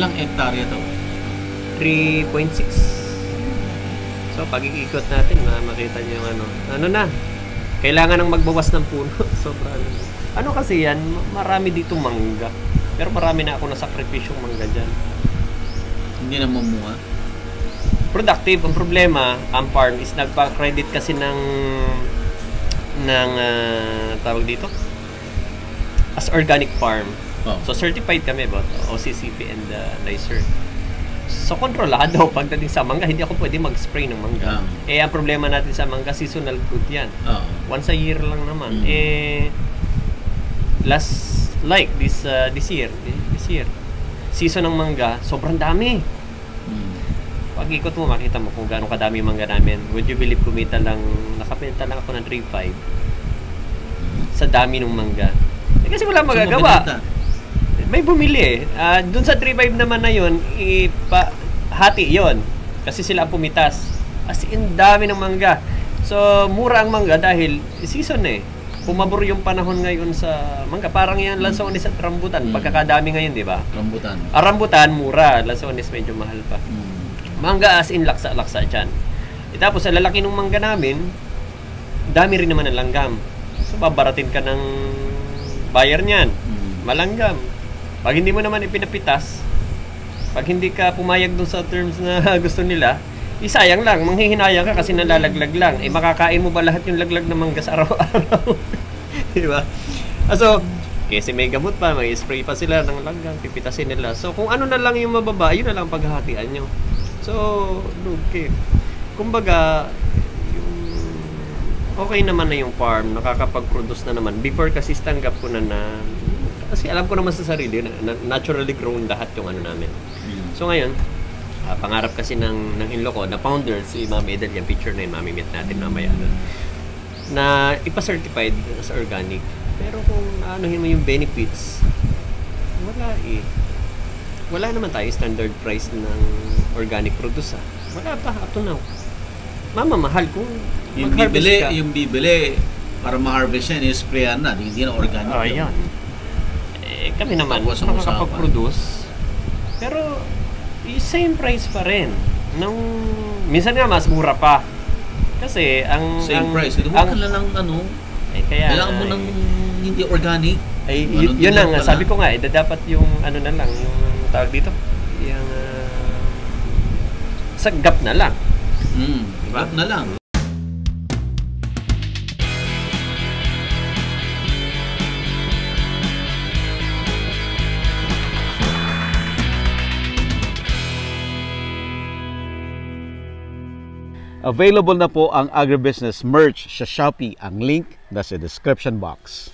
Ilang hektarya to? 3.6. So, pag iikot natin, makita niyo yung ano na, kailangan ng magbawas ng puno. Sobra ano kasi yan, marami dito mangga. Pero marami na ako nasakripisyong mangga dyan. Hindi na mamunga? Productive. Ang problema, ang farm is nagpa-credit kasi ng tawag dito, as organic farm. Oh. So, certified kami about OCCP and NICER. So, kontrolado daw pagdating sa mangga. Hindi ako pwede mag-spray ng mangga. Ang problema natin sa mangga, seasonal fruit yan. Once a year lang naman. This year, season ng mangga, sobrang dami. Pag ikot mo, makita mo kung gaano kadami mangga namin. Would you believe, nakapenta lang ako ng 3.5 sa dami ng mangga. Kasi wala magagawa. May bumili doon sa 3.5 naman na yun, hati yon kasi sila ang pumitas. As in, dami ng mangga. So, mura ang mangga dahil season pumabor yung panahon ngayon sa mangga. Parang yan, lansones at rambutan. Pagkakadami ngayon, di ba? Rambutan. Rambutan, mura. Lansones, medyo mahal pa. Mangga as in, laksa-laksa dyan. Tapos, sa lalaki ng mangga namin, dami rin naman ang langgam. So, babaratin ka ng buyer niyan. Malanggam. Pag hindi mo naman ipinapitas, pag hindi ka pumayag dun sa terms na gusto nila, sayang lang, manghihinayang ka kasi nalalaglag lang. Makakain mo ba lahat yung laglag ng mangga sa araw-araw? Diba? So, kasi may gamot pa, may spray pa sila ng langgam, pipitasin nila. So, kung ano na lang yung mababa, yun na lang paghahatian nyo. So, okay. Kumbaga, okay naman na yung farm, nakakapag-produce na naman. Before kasi tanggap ko na kasi alam ko naman sa sarili na naturally grown lahat yung namin. So ngayon, pangarap kasi ng in-law ko, na founder, si Ma'am Edel, yung picture na yun, mamimit natin mamaya na ipa-certified as organic. Pero kung anuhin mo yung benefits, wala naman tayo standard price ng organic produce. Wala pa, up to now. Mamamahal kung mag-harvest ka. Yung bibili para ma-harvest yan, i-sprayan na, hindi na organic. Yan. Kami naman, makakapag-produce. Pero, same price pa rin. Minsan nga, mas mura pa. Kasi, same price. Huwag ka lang kailangan mo ng hindi organic. Yun lang, sabi ko nga, dapat yung, na lang, yung tawag dito, yung, sa gap na lang. Diba? Gap na lang. Available na po ang agribusiness merch sa Shopee. Ang link nasa description box.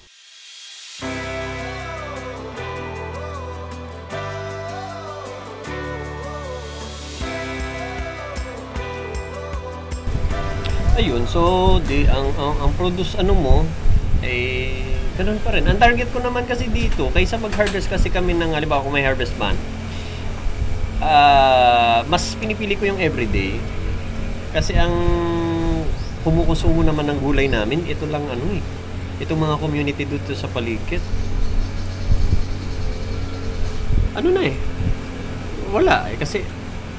Ayun, so ang produce mo ganun pa rin. Ang target ko naman kasi dito, kaysa mag-harvest kasi kami ng halimbawa kung may harvest man, mas pinipili ko yung everyday. Kasi ang kumukonsumo naman ng gulay namin, ito lang itong mga community dito sa paligid. Wala kasi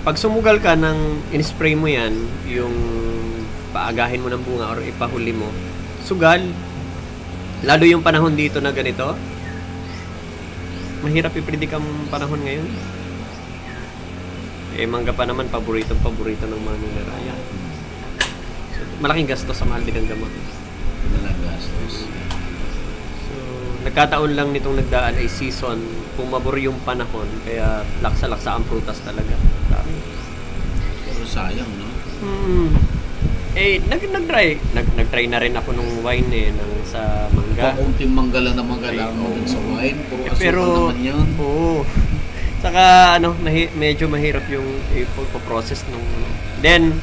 pag sumugal ka ng in-spray mo yan, yung paagahin mo ng bunga or ipahuli mo, sugal. Lalo yung panahon dito na ganito, mahirap i-predict ang panahon ngayon. Mangga pa naman, paborito ng mga ninaraya. So, malaking gastos sa mahal din ang gamot. Malaking gastos. So, nagkataon lang nitong nagdaan ay season, pumabor yung panahon, kaya laksa-laksa ang prutas talaga. Dami. Pero sayang, no? Nag-try na rin ako nung wine sa mangga. Pakunting mangga lang na mangga lang sa wine. Puro asukal naman yun. Oo. Saka medyo mahirap yung i-process nung. Then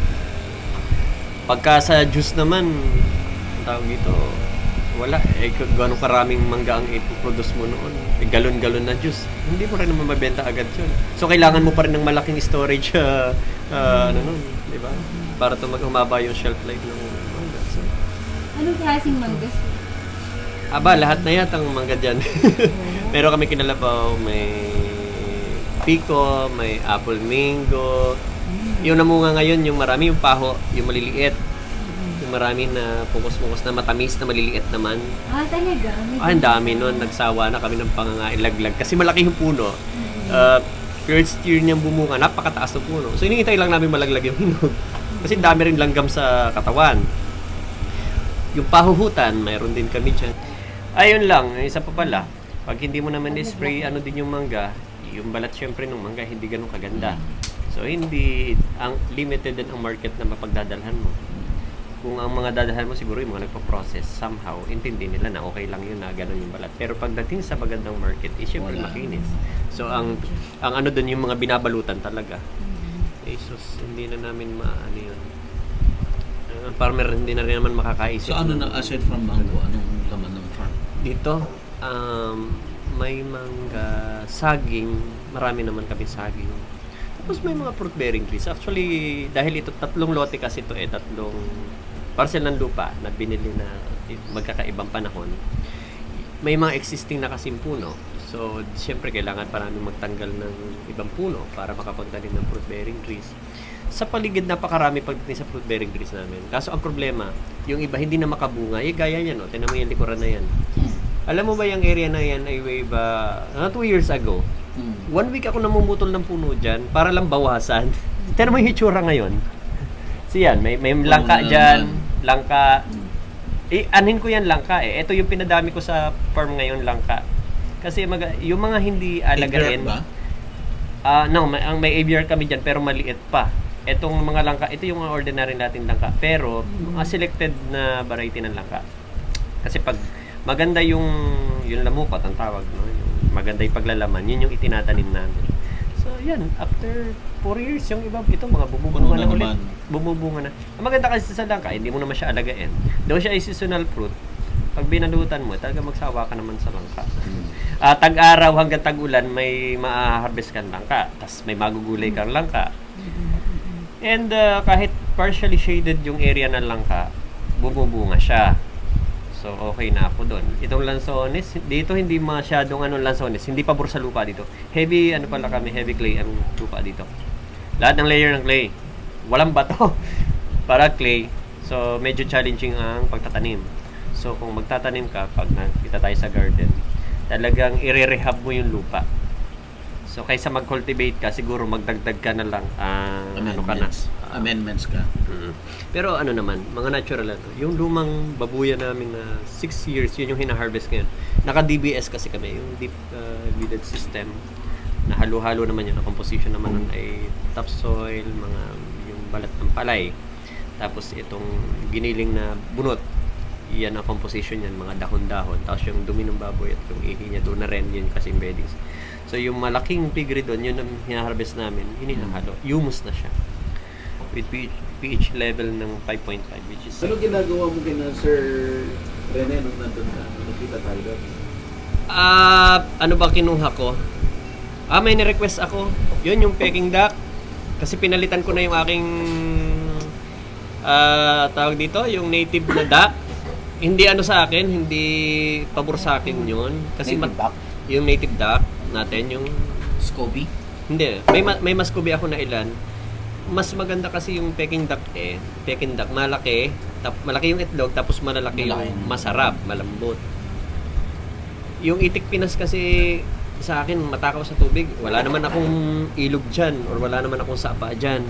pagka sa juice naman, tawag dito, wala gano'ng karaming mangga ang i-produce mo noon. Galon-galon na juice. Hindi mo rin naman mabenta agad 'yun. So kailangan mo pa rin ng malaking storage di ba? Para humaba yung shelf life ng mangga. So, anong klaseng mangga? Lahat na yata ang mangga diyan. Pero kami kinalabaw, may pico, may apple mango. Yung namunga ngayon, yung marami, yung paho, yung maliliit. Yung marami na pukos-pukos na matamis na maliliit naman. Talaga? Ang dami nun. Nagsawa na kami ng pangangailag-lag. Kasi malaki yung puno. First year niyang bumunga, napakataas ng puno. So, hinihintay lang namin malaglag yung hinog. Kasi dami rin langgam sa katawan. Yung pahuhutan, mayroon din kami dyan. Ayun lang, isa pa pala. Pag hindi mo naman i-spray, ano din yung mangga, yung balat syempre ng mangga, hindi ganun kaganda. So, hindi, ang limited din ang market na mapagdadalhan mo. Kung ang mga dadalhan mo, siguro yung mga nagpa-process, somehow, intindi nila na okay lang yun na ganun yung balat. Pero pagdating sa magandang market, syempre makinis. So, ang ano dun yung mga binabalutan talaga. Jesus, hindi na namin maano yun. Farmer, hindi na rin naman makakaisip. So, ano na, aside from mango, anong laman ng farm? Dito, may mangga, saging, marami naman kami saging. Tapos may mga fruit bearing trees. Actually, dahil ito, 3 lote kasi ito 3 parcel ng lupa na binili na magkakaibang panahon. May mga existing na kasing puno. So, siyempre, kailangan pa namin magtanggal ng ibang puno para makapagtanim ng fruit bearing trees. Sa paligid, napakarami pagdating sa fruit bearing trees namin. Kaso ang problema, yung iba hindi na makabunga. Gaya yan, no? Tignan mo yung likuran na yan. Alam mo ba yung area na yan ay way ba, 2 years ago, 1 week ako namumutol ng puno dyan para lang bawasan. Tignan mo yung hitsura ngayon. Siyan, may langka dyan, langka. Anhin ko yan langka eh. Ito yung pinadami ko sa farm ngayon, langka. Kasi yung mga hindi alagain. No, may aviar kami dyan pero maliit pa. Itong mga langka, ito yung ordinary nating langka. Pero, mga selected na variety ng langka. Kasi pag maganda yung lamukot, ang tawag, no? Yung maganda yung paglalaman, yun yung itinatanim namin. So, yan. After 4 years, yung iba, ito, mga bumubunga na ulit. Bumubunga na. Ang maganda kasi sa langka, hindi mo naman siya alagain. Daw siya ay seasonal fruit. Pag binalutan mo, talaga magsawa ka naman sa langka. Tag-araw hanggang tag-ulan, may ma-harvest kang langka. Tapos may magugulay kang langka. And kahit partially shaded yung area ng langka, bumubunga siya. So, okay na ako doon. Itong lansones, dito hindi masyadong lansones. Hindi pabor sa lupa dito. Heavy, pala kami, heavy clay ang lupa dito. Lahat ng layer ng clay. Walang bato. Para clay. So, medyo challenging ang pagtatanim. So, kung magtatanim ka, pag nakita tayo sa garden, talagang i-rehab mo yung lupa. So, kaysa mag-cultivate ka, siguro magdagdag ka na lang. Amendments ka. Pero ano naman, mga natural yung lumang babuya namin na 6 years, yun yung hina-harvest ngayon. Naka-DBS kasi kami, yung deep bedded system. Na halo-halo naman yun. Ang composition naman nun ay topsoil, yung balat ng palay. Tapos itong giniling na bunot, yan ang composition yan, mga dahon-dahon. Tapos yung dumi ng baboy at yung ihi niya doon na rin, yun kasing beddings. So yung malaking piggery doon, yun ang hinaharvest namin, hinihalo. Humus na siya. With pH level ng 5.5, which is... Ano ginagawa mo kina Sir Rene nung nandun ka? Nakita tayo doon? Ano ba kinuha ko? May ni-request ako. Yun yung Peking duck. Kasi pinalitan ko na yung aking tawag dito, yung native na duck. Hindi sa akin, hindi pabor sa akin yun. Kasi native duck? Yung native duck natin, yung... Scoby? Hindi. May mas Scoby ako na ilan. Mas maganda kasi yung Peking duck Peking duck, malaki. Malaki yung itlog, tapos malalaki yung masarap, malambot. Yung itik Pinas kasi sa akin, matakaw sa tubig. Wala naman akong ilog dyan or wala naman akong sapa dyan.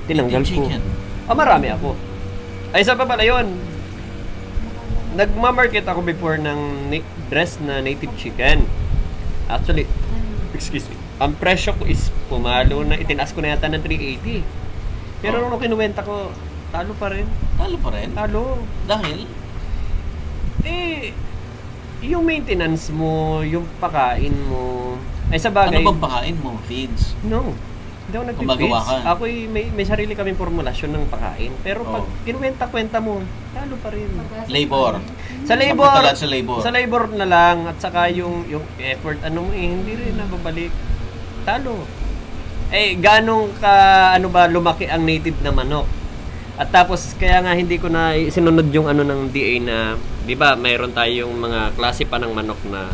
Tinanggal ko. Marami ako. Ay, isa pa pala yun. Nagmamarket ako before ng breast na native chicken. Actually, excuse me. Ang presyo ko is pumalo na, itinaas ko na yata ng 380. Pero nung kinuwenta ko, talo pa rin. Talo pa rin? Talo. Dahil? Yung maintenance mo, yung pakain mo, ay sa bagay... Ano bang pakain mo? Feeds? No. Hindi ako nag-feeds. Ako may sarili kaming formulasyon ng pakain. Pero pag kinuwenta-kwenta mo, talo pa rin. Labor? Sa labor na lang. At saka yung effort, hindi rin nababalik. Talo. Ganong lumaki ang native na manok. At tapos, kaya nga hindi ko na sinunod yung ng DA na, di ba, mayroon tayong mga klase pa ng manok na,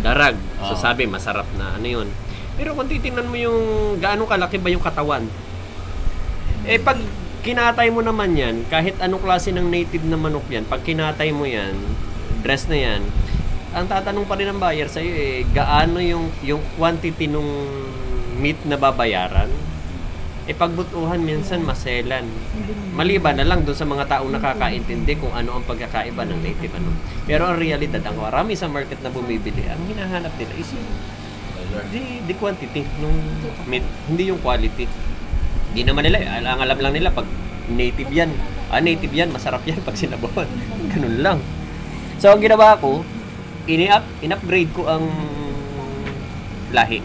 darag. So sabi, masarap na, yun. Pero kung titingnan mo yung gaano kalaki ba yung katawan, pag kinatay mo naman yan, kahit anong klase ng native na manok yan, pag kinatay mo yan, dress na yan, ang tatanong pa rin ng buyer sa'yo gaano yung quantity nung meat na babayaran. Pagbutuhan minsan maselan. Maliban na lang doon sa mga taong nakakaintindi kung ano ang pagkakaiba ng native ano. Pero ang realidad, ang marami sa market na bumibili, ang hinahanap nila is the quantity ng meat, hindi yung quality. Hindi naman nila, alam lang nila pag native yan. Native yan, masarap yan pag sinabawan. Ganun lang. So, ang ginawa ko, in-upgrade ko ang lahi.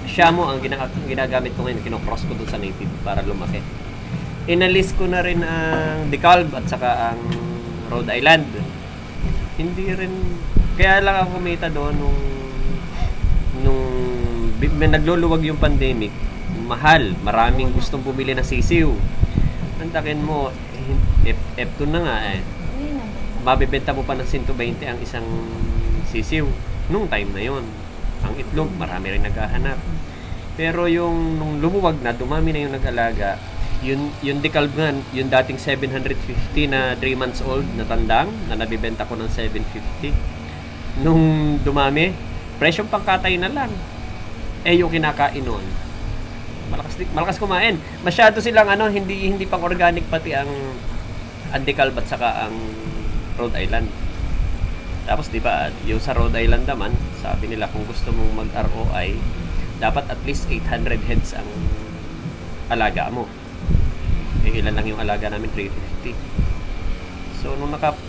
Shamo ang ginagamit ko ngayon, kinocross ko dun sa native para lumaki. Inalis ko na rin ang DeKalb at saka ang Rhode Island. Hindi rin, kaya lang ako kumita doon nung nagluluwag yung pandemic. Mahal, maraming gustong bumili ng sisiw. Antakin mo, F2 na nga mabibenta mo pa ng 120 ang isang sisiw nung time na yon. Ang itlog, marami rin naghahanap. Pero nung lumuwag na, dumami na yung nag-alaga, yung DeKalb nga, yung dating 750 na 3 months old na tandang, na nabibenta ko ng 750. Nung dumami, presyong pangkatay na lang. Yung kinakain nun, malakas kumain. Masyado silang hindi pang organic pati ang DeKalb at saka ang Rhode Island. Tapos di ba, yung sa Rhode Island naman, sabi nila kung gusto mong mag-ROI, dapat at least 800 heads ang alaga mo. Ilan lang yung alaga namin, 350. So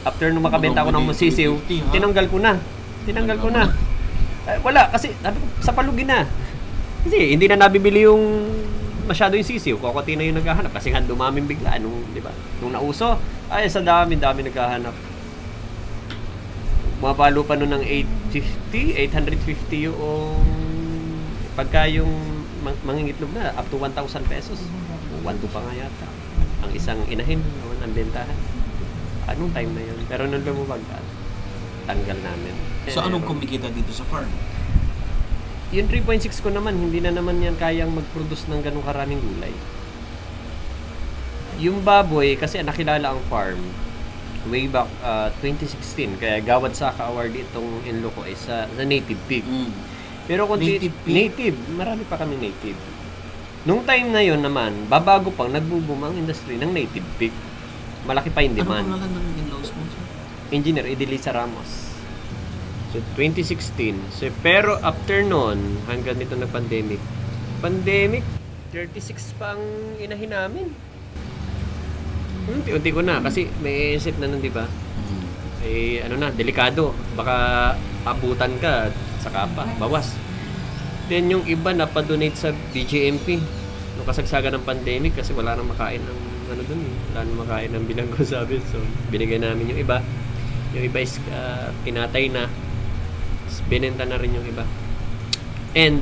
after nung makabenta ko ng musisiw, tinanggal ko na. Wala kasi sabi ko, sa palugi na. Kasi hindi na nabibili yung masyado yung sisiw, kokoti na yung naghahanap kasi nga dumaming bigla di ba? Nung nauso, sa dami naghahanap. Mapalo pa nun ng 850 yung pagka yung mangingitlog na up to 1,000 pesos. 1,2 pa nga yata. Ang isang inahin, ang bentahan. Anong time na yun? Pero nung lumubag, tanggal namin. So anong kumikita dito sa farm? Yung 3.6 ko naman, hindi na naman yan kayang mag-produce ng ganung karaming gulay. Yung baboy, kasi nakilala ang farm way back 2016, kaya Gawad Saka Award itong inlo ko is sa native pig. Pero kung native, marami pa kami native. Nung time na yon naman, babago pang nagbo-boom ang industry ng native pig. Malaki pa yung demand. Ano pangalan ng in-laws mo? Engineer Edelisa Ramos. So 2016. So, pero after noon, hanggang nito na pandemic, 36 pa ang inahin namin. Unti-unti ko na kasi may isip na nun, di ba? Delikado. Baka abutan ka at saka pa, bawas. Then yung iba na pa-donate sa BJMP nung kasagsagan ng pandemic kasi wala nang makain ng wala nang makain ng bilanggo sabi. So binigay namin yung iba. Yung iba is pinatay na. Binenta na rin yung iba. And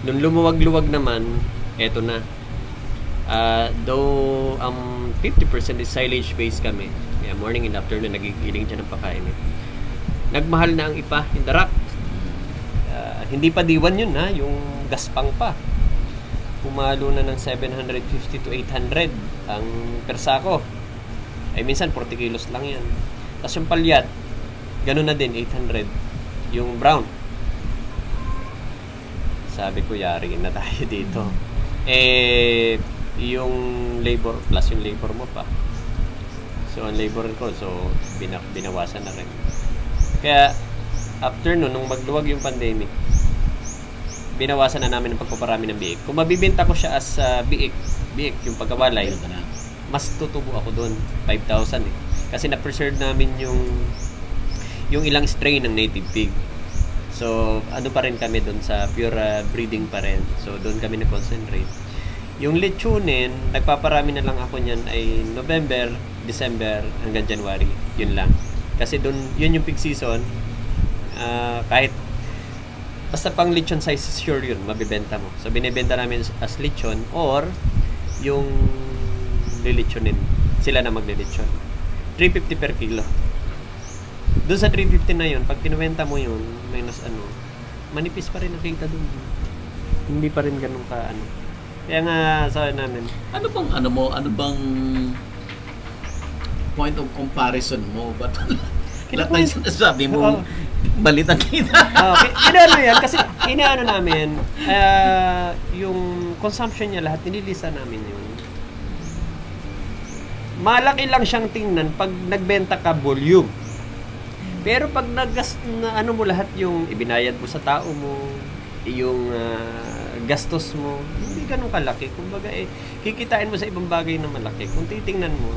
nung lumuwag-luwag naman, eto na. Though 50% is silage based kami. Yeah, morning and afternoon nagigiling dyan ng pagkain. Nagmahal na ang ipa, yung darak. Hindi pa diwan yun yung gaspang pa. Pumalo na ng 750 to 800 ang persako. Minsan 40 kilos lang yan. Tapos yung palyat, ganun na din, 800. Yung brown. Sabi ko, yari na tayo dito. Yung labor, plus yung labor mo pa. So, ang labor ko, binawasan na rin. Kaya, after nung magluwag yung pandemic, binawasan na namin ang pagpaparami ng biik. Kung mabibenta ko siya as biik, yung pagkawalay, mas tutubo ako doon, 5,000 Kasi na-preserve namin yung ilang strain ng native pig. So, pa rin kami doon sa pure breeding pa rin. So, doon kami na-concentrate. Yung lechonin, nagpaparami na lang ako niyan ay November, December, hanggang January. Yun lang. Kasi doon, yun yung pig season. Kahit basta pang lechon size, sure yun, mabibenta mo. So, binibenta namin as lechon or yung lilichonin. Sila na maglilechon. 350 per kilo. Doon sa 350 na yun, pag kinuwenta mo yun, minus manipis pa rin nakita doon. hindi pa rin ganun ka ano. Kaya nga sabi namin, Ano bang point of comparison mo? Ba't lahat ng sinasabi mo, balitan kita? Inaano yan kasi inaano namin yung consumption niya lahat nililista namin yun. Malaki lang siyang tingnan pag nagbenta ka volume. Pero pag ano mo lahat yung ibinayad mo sa tao mo, yung gastos mo, hindi ganun kalaki. Kumbaga kikitain mo sa ibang bagay na malaki. Kung titingnan mo,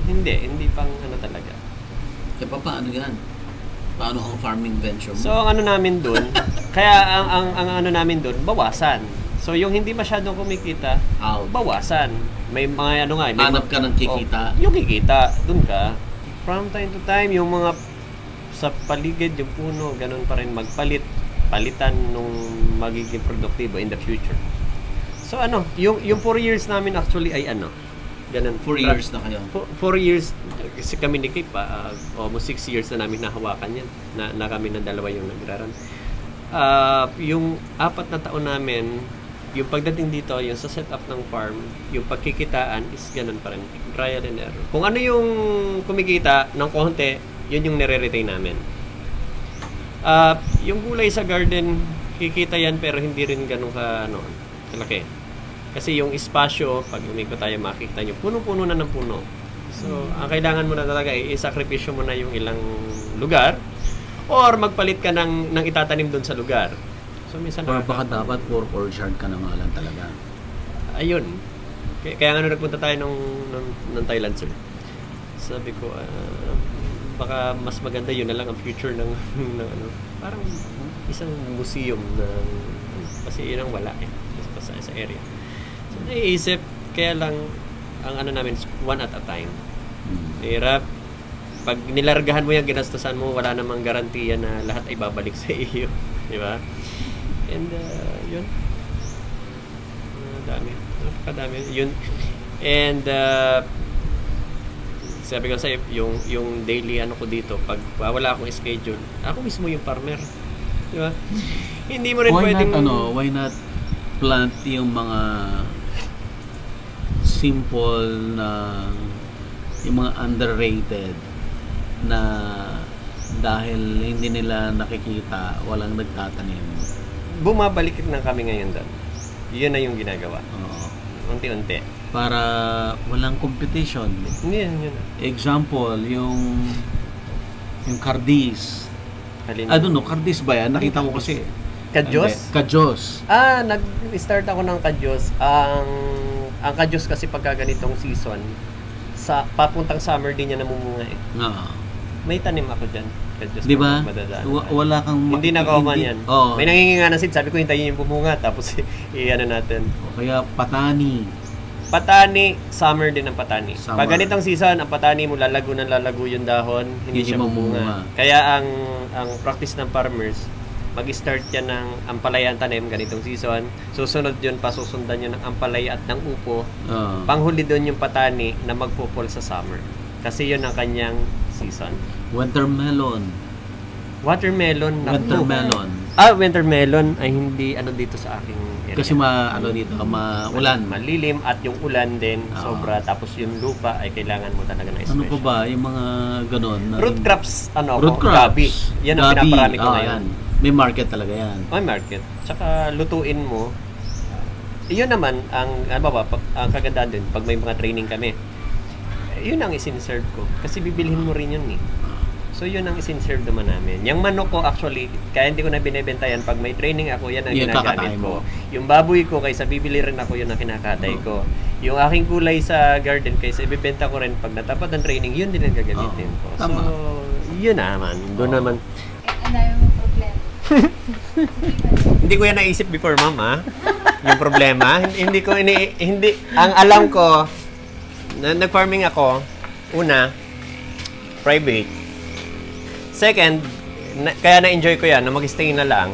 hindi pang ano talaga. Kaya paano yan? Paano ang farming venture mo? So, ang ano namin dun, kaya ang ano namin dun, bawasan. So, yung hindi masyadong kumikita, bawasan. May mga ano nga. Hanap ka ng kikita. Yung kikita, dun ka. From time to time, yung mga sa paligid, yung puno, ganun pa rin palitan nung magiging produktibo in the future. So, yung 4 years namin actually ay ganun. 4 years na kayo? 4 years, kasi kami ni Kate pa, almost 6 years na namin nahawakan yan. Na kami na dalawa yung nagraran. Yung 4 na taon namin, yung pagdating dito, yung sa setup ng farm, yung pagkikitaan is ganun pa rin. Trial and error. Kung ano yung kumikita ng konti, yun yung nire-retain namin. Yung gulay sa garden, kikita yan pero hindi rin ganun kalaki. Kasi yung espasyo, pag umikot tayo, makikita nyo, puno-puno na ng puno. So, ang kailangan mo na talaga isakripisyo mo na yung ilang lugar or magpalit ka ng itatanim doon sa lugar. So, minsan or baka dapat 4 orchard ka na nga lang talaga. Ayun. Kaya nga nagpunta tayo ng Thailand, sir. Sabi ko, baka mas maganda yun na lang ang future ng parang isang museum kasi yun ang wala sa area. So, naiisip, kaya lang ang namin, one at a time. Hirap. Pag nilargahan mo yung ginastusan mo, wala namang garantiya na lahat ay babalik sa iyo. Di ba? And, yun. Napakadami. Yun. And, sabi ko sa'yo, yung daily ko dito, pag wala akong schedule, ako mismo yung farmer. Di ba? Hindi mo rin pwedeng... Why not plant yung mga simple na yung mga underrated na dahil hindi nila nakikita, walang nagtatanim. Bumabalik na kami ngayon doon. Yun na yung ginagawa. Unti-unti. Para walang competition. Yun. Example, yung Cardis. I don't know, Cardis ba yan? Nakita ko kasi. Kadyos? Kadyos. Nag-start ako ng Kadyos. Ang Kadyos kasi pagka ganitong season, papuntang summer din niya namumunga eh. May tanim ako dyan. Di ba? Wala kang... Hindi nakauman yan. May nanginginga na seed. Sabi ko, hintayin yung bumunga. Tapos, natin. Kaya patani. Patani, summer din ang patani. Pag ganitong season, ang patani mo lalago yung dahon. Hindi siya bumunga. Kaya ang practice ng farmers, mag-start yan ng ampalaya ang tanim ganitong season. Susunod yun, pasusundan yun ng ampalaya at ng upo. Panghuli doon yung patani na magpupol sa summer. Kasi yun ang kanyang season. Watermelon. Watermelon. Watermelon ay hindi dito sa aking area. Kasi dito, ulan. Malilim at yung ulan din sobra. Tapos yung lupa ay kailangan mo talaga na special. Ano pa ba? Yung mga ganon? Root crops, gabi. Yan ang pinaparami ko ngayon. May market talaga yan. May market. Tsaka lutuin mo. Iyon naman, ang kagandahan din, pag may mga training kami, yun ang isinserve ko. Kasi bibilhin mo rin yun eh. So yun ang isinserve naman namin. Yung manok ko actually, kaya hindi ko na binibenta yan. Pag may training ako, yan ang ginagamit ko. Yung baboy ko, kaysa bibili rin ako, yun ang kinakatay ko. Yung aking gulay sa garden, kaysa ibibenta ko rin, pag natapat ng training, yun din ang gagamitin ko. Tama. So, yun naman. Doon naman. Ano yung problema? Hindi ko yan naisip before, mama. Yung problema. Hindi, ang alam ko, nag-farming ako, una, private. Second, kaya na-enjoy ko yan, na mag-stay na lang.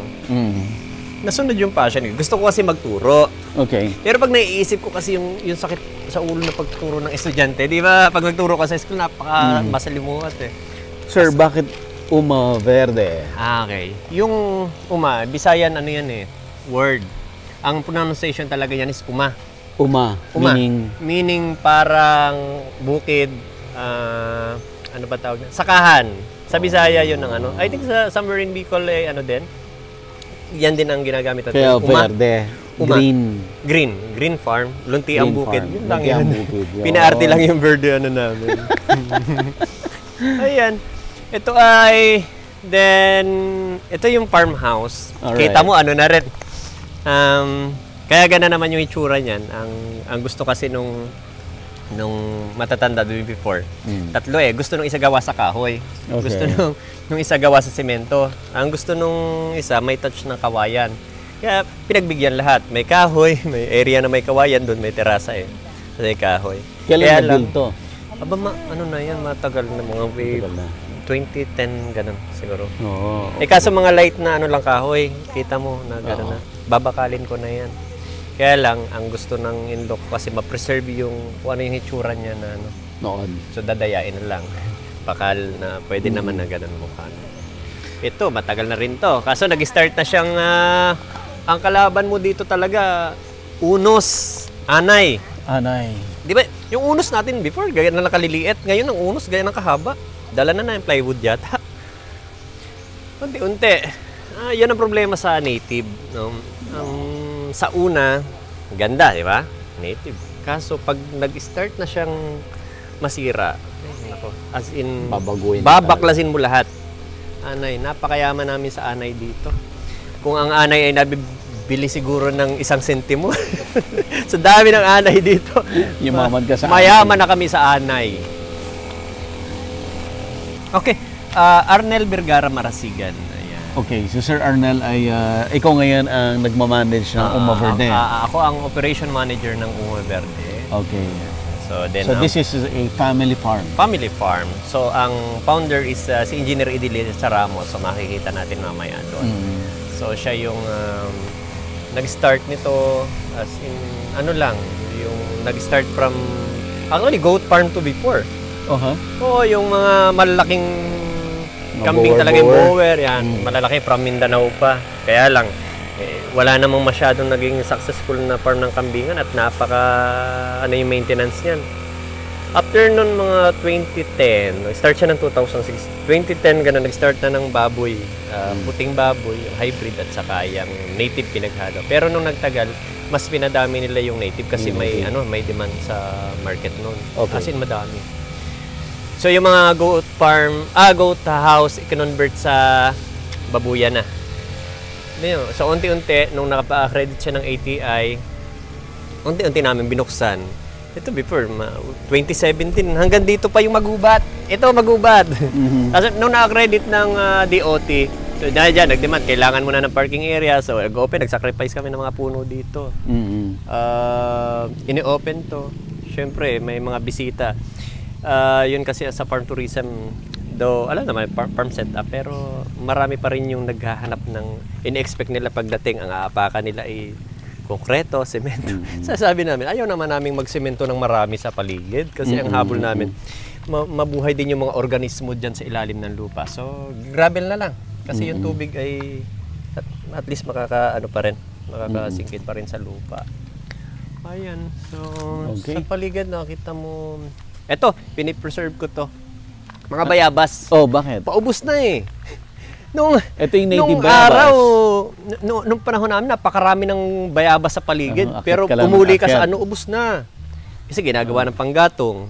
Nasunod yung passion ko. Gusto ko kasi magturo. Okay. Pero pag naiisip ko kasi yung sakit sa ulo na pagturo ng estudyante, di ba? Pag nagturo ka sa school, napaka-masalimuot eh. Sir, bakit Uma Verde? Okay. Yung Uma, Bisayan, yan eh. word. Ang pronunciation talaga yan is uma. Uma. Uma. Meaning, Parang bukid, ano ba tawag na? Sakahan. Sa Bisaya yun ang ano. I think somewhere in Bicol din. Yan din ang ginagamit natin. kaya Uma. verde. Uma. Green. Green farm. Lunti ang Green bukid. farm. Yun lang Lunti ang yan. bukid. Yun. Pinaarte lang yung verde namin. Ayan. Ito ay, then, ito yung farmhouse. Alright. Kita mo, ano na rin. Kaya gana naman yung itsura niyan. Ang gusto kasi nung matatanda doon before. Tatlo gusto nung isa gawa sa kahoy. Okay. Gusto nung isa gawa sa semento. Ang gusto nung isa may touch ng kawayan. Kaya pinagbigyan lahat. May kahoy, may area na may kawayan, doon may terasa May kahoy. Kailan na-build to? Aba, ano na yan, matagal na mga Matagal na. 2010, ganun siguro. Oo. Kaso mga light na ano lang kahoy, kita mo na gano'n na. Babakalin ko na yan. Kaya lang, ang gusto ng in-law ko kasi ma-preserve yung kung ano yung hitsura niya na ano. Noon. So dadayain na lang. Bakal na pwede naman na gano'n mukha. Ito, matagal na rin to. Kaso nag-start na siyang, ang kalaban mo dito talaga, unos, anay. Anay. Di ba, yung unos natin before, gaya na nakaliliit. Ngayon, ang unos, gaya ng kahaba. Dala na yung plywood yata. Unti-unti. Yan ang problema sa native. No? Sa una, ganda, di ba? Native. Kaso, pag nag-start na siyang masira, as in, babaklasin mo lahat. Anay, napakayaman namin sa anay dito. Kung ang anay ay nabibili siguro ng 1 sentimo. Sa dami ng anay dito. Yumaman ka sa mayaman na kami sa anay. Okay, Arnel Vergara Marasigan. Ayan. Okay, so Sir Arnel ay ikaw ngayon ang nagmamanage ng Uma Verde. Ako ang operation manager ng Uma Verde. Okay. So this is a family farm. Family farm. So ang founder is si Engineer Idilio Ramos. So makikita natin mamaya doon. So siya yung nag-start nito as in ano lang, yung nag-start from actually goat farm to before. Oo, yung mga malalaking kambing talaga yung bower, yan. Malalaki from Mindanao pa. Kaya lang, wala namang masyadong naging successful na farm ng kambingan at yung maintenance niyan. After nun mga 2010, nag-start siya ng 2006. 2010, ganun, nag-start na ng baboy. Puting baboy, yung hybrid at saka yung native pinaghalo. Pero nung nagtagal, mas pinadami nila yung native kasi may demand sa market nun. Okay. As in, madami. So yung mga goat house, i-convert sa babuyan na. So unti-unti, nung nakapa-accredit siya ng ATI, unti-unti namin binuksan. Ito before, 2017, hanggang dito pa yung magubat. Ito, magubat. Kasi nung na-accredit ng DOT, so dahil dyan, nag-demand, kailangan mo na ng parking area. So nag-open, nag-sacrifice kami ng mga puno dito. Ini-open to. Siyempre, may mga bisita. Yun kasi sa farm tourism, though alam naman farm setup, pero marami pa rin yung naghahanap ng in-expect nila pagdating, ang aapakan nila ay konkreto, semento. Sasabi namin, ayaw naman naming magsemento ng marami sa paligid kasi ang habol namin, mabuhay din yung mga organismo dyan sa ilalim ng lupa. So, gravel na lang. Kasi yung tubig ay at least makakasingkit pa rin sa lupa. Ayan. So, sa paligid nakita mo. Eto, pinipreserve ko to. Mga bayabas. Oh, bakit? Paubos na eh. Ito yung native nung bayabas. araw, nung panahon namin, napakarami ng bayabas sa paligid. Pero umuli ka sa ubos na. Kasi ginagawa ng panggatong.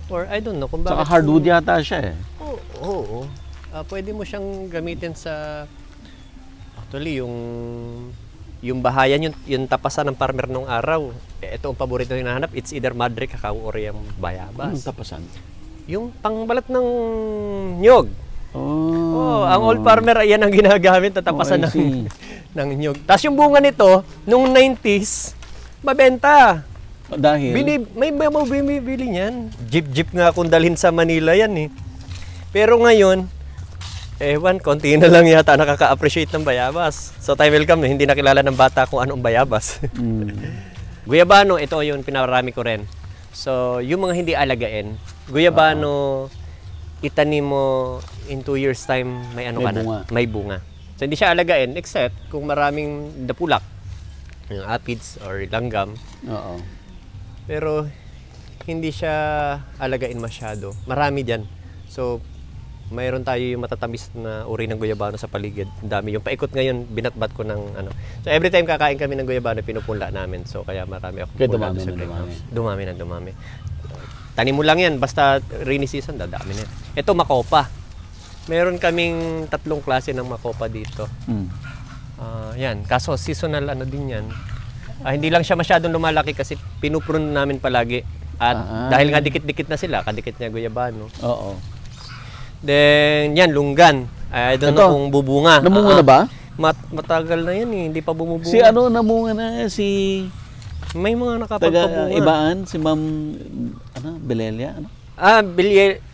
Or I don't know kung bakit. Saka hardwood yata siya eh. Oo. Pwede mo siyang gamitin sa, actually, yung bahayan, yung tapasan ng farmer nung araw. Ito ang paborito yung nahanap. It's either madre, kakao, or yung bayabas. Anong tapasan? Yung pangbalat ng nyog. Ang old farmer, yan ang ginagamit, tatapasan ng nyog. Tapos yung bunga nito, nung 90s, mabenta. Dahil? May bumibili niyan. Jeep nga kung dalhin sa Manila yan eh. Pero ngayon, konti na lang yata nakaka-appreciate ng bayabas. So time will come, hindi nakilala ng bata kung anong bayabas. Guyabano, ito yung pinarami ko rin. So yung mga hindi alagain, guyabano, itanim mo in 2 years time, may bunga. May bunga. So So hindi siya alagain except kung maraming dapulak, yung aphids or langgam. Oo. Pero hindi siya alagain masyado. Marami diyan. So mayroon tayo yung matatamis na uri ng guyabano sa paligid. Ang dami. Yung paikot ngayon, binatbat ko ng ano. So every time kakain kami ng guyabano, pinupunla namin. So kaya marami ako Kaya punla dumami sa na greenhouse. Dumami. Tanim mo lang yan, basta rainy season, dadami na yan. Ito, makopa. Meron kaming 3 klase ng makopa dito. Yan, kaso seasonal ano din yan. Hindi lang siya masyadong lumalaki kasi pinuprune namin palagi. At dahil nga dikit-dikit na sila, kadikit niya guyabano. Oo. Then, yan, lunggan. I don't know kung bubunga. Namunga na ba? Matagal na yan eh, hindi pa bumubunga. Si ano namunga na? Si may mga nakapagpabunga. taga Ibaan? Si Ma'am Belelia? Ano?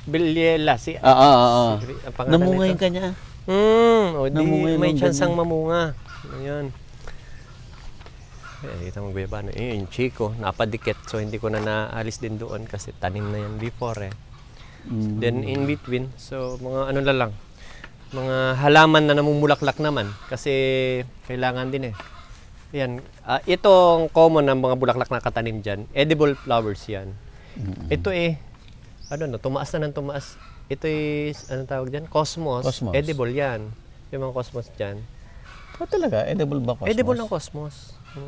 Bilyela. Ang pangalan Namunga nito. yung kanya. Di, may yung chance ang ganyan. mamunga. Ayan. Dito ang guyabano. Yung chiko, napadikit. So, hindi ko na naalis din doon kasi tanim na yan before eh. Then, in between, so, mga ano na lang. Mga halaman na namumulaklak naman kasi kailangan din eh. Yan. Itong common ng mga bulaklak na katanim dyan, edible flowers yan. Ito eh, tumaas na ng tumaas. Ito is, anong tawag dyan? Cosmos. Edible yan. Yung mga cosmos dyan. Talaga? Edible ba cosmos? Edible ng cosmos.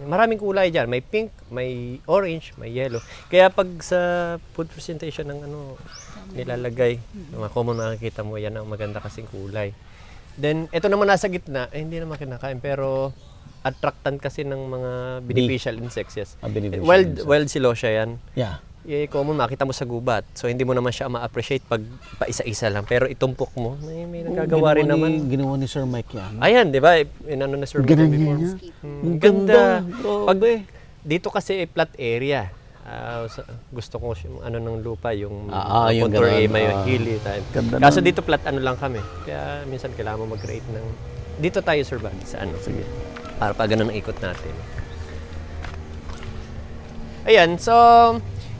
Maraming kulay dyan. May pink, may orange, may yellow. Kaya pag sa food presentation ng nilalagay, mga common nakikita mo, yan ang maganda kasing kulay. Then, ito naman nasa gitna, hindi naman kinakain, pero attractant kasi ng mga beneficial insects. Yes. Wild celosia yan. Yeah. Common makita mo sa gubat. So, hindi mo naman siya ma-appreciate pag paisa-isa lang. Pero itumpok mo, may nagagawa rin naman. Ginawa ni Sir Mike yan. Ayan, di ba? Inano na Sir Mike before. Ganda. Pag, dito kasi flat area. Gusto ko ng lupa, yung contour may hilly type. Kaso dito flat lang kami. Kaya minsan kailangan mo mag-create ng... Dito tayo, Sir Bag, sa Sige. Para pa ganun ang ikot natin. Ayan, so...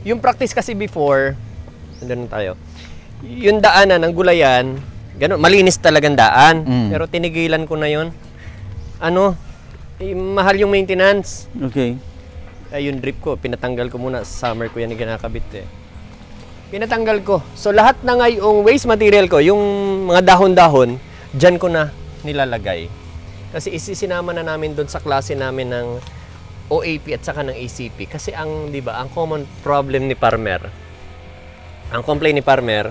Yung practice kasi before, nandun tayo, yung daanan ng gulayan, ganun, malinis talagang daan. Pero tinigilan ko na yun. Mahal yung maintenance. Okay. Yung drip ko, pinatanggal ko muna. Summer ko yan kinakabit eh. Pinatanggal ko. So lahat na ngayong waste material ko, yung mga dahon-dahon, dyan ko na nilalagay. Kasi isisinama na namin doon sa klase namin ng OAP at saka ng ACP. Kasi ang, di ba, ang common problem ni farmer, ang complaint ni farmer,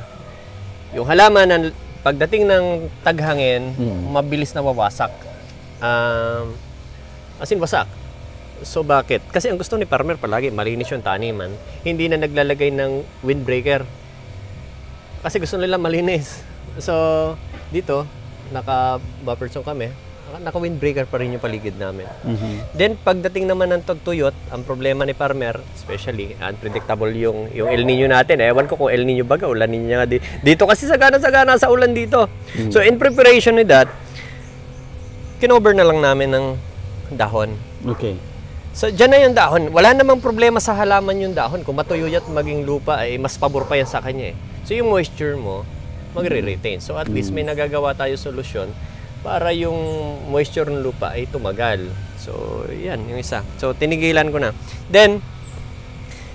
yung halaman na pagdating ng taghangin, mabilis na wawasak. As in, wasak. So, bakit? Kasi ang gusto ni farmer palagi, malinis yung taniman. Hindi na naglalagay ng windbreaker. Kasi gusto nila malinis. So, dito, naka-buffer zone kami. Naka-windbreaker pa rin yung paligid namin. Then, pagdating naman ng tagtuyot, ang problema ni farmer, especially, unpredictable yung El Nino natin. Ewan ko kung El Nino baga, ulan niya nga dito kasi sagana-sagana sa ulan dito. So, in preparation with that, kinover na lang namin ng dahon. Okay. So, dyan na yung dahon. Wala namang problema sa halaman yung dahon. Kung matuyot maging lupa, ay mas pabor pa yan sa kanya eh. So, yung moisture mo, magre-retain. So, at least may nagagawa tayo solusyon para yung moisture ng lupa ay tumagal. So, yan, yung isa. So, tinigilan ko na. Then,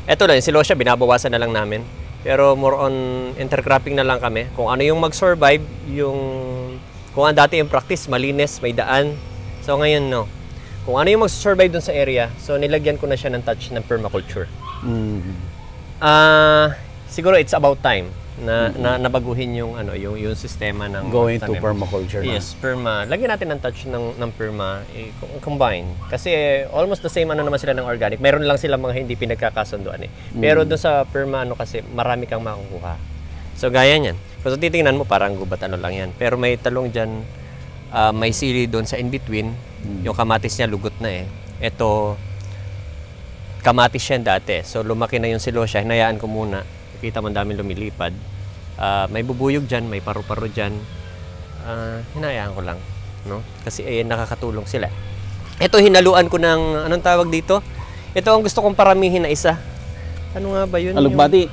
eto lang, si Losya, binabawasan na lang namin. Pero more on intercropping na lang kami. Kung ano yung mag-survive, kung ang dati yung practice, malinis, may daan. So, ngayon, no. Kung ano yung mag-survive dun sa area, so nilagyan ko na siya ng touch ng permaculture. Siguro it's about time na nabaguhin yung yung sistema ng going to permaculture. Yes, perma. Lagyan natin ng touch ng perma, combine. Kasi almost the same naman sila ng organic. Meron lang sila mga hindi pinagkakasunduan eh. Pero doon sa perma kasi marami kang makukuha. So gaya niyan. Kung titingnan mo parang gubat lang yan. Pero may talong diyan, may sili doon sa in between. Yung kamatis niya lugot na eh. Ito kamatis yan dati. So lumaki na yung silosya, hinayaan ko muna. Kita mo daming lumilipad. May bubuyog dyan, may paru-paro dyan. Hinayaan ko lang. No? Kasi nakakatulong sila. Ito hinaluan ko ng, anong tawag dito? Ito ang gusto kong paramihin na isa. Ano nga ba yun? Alugbati?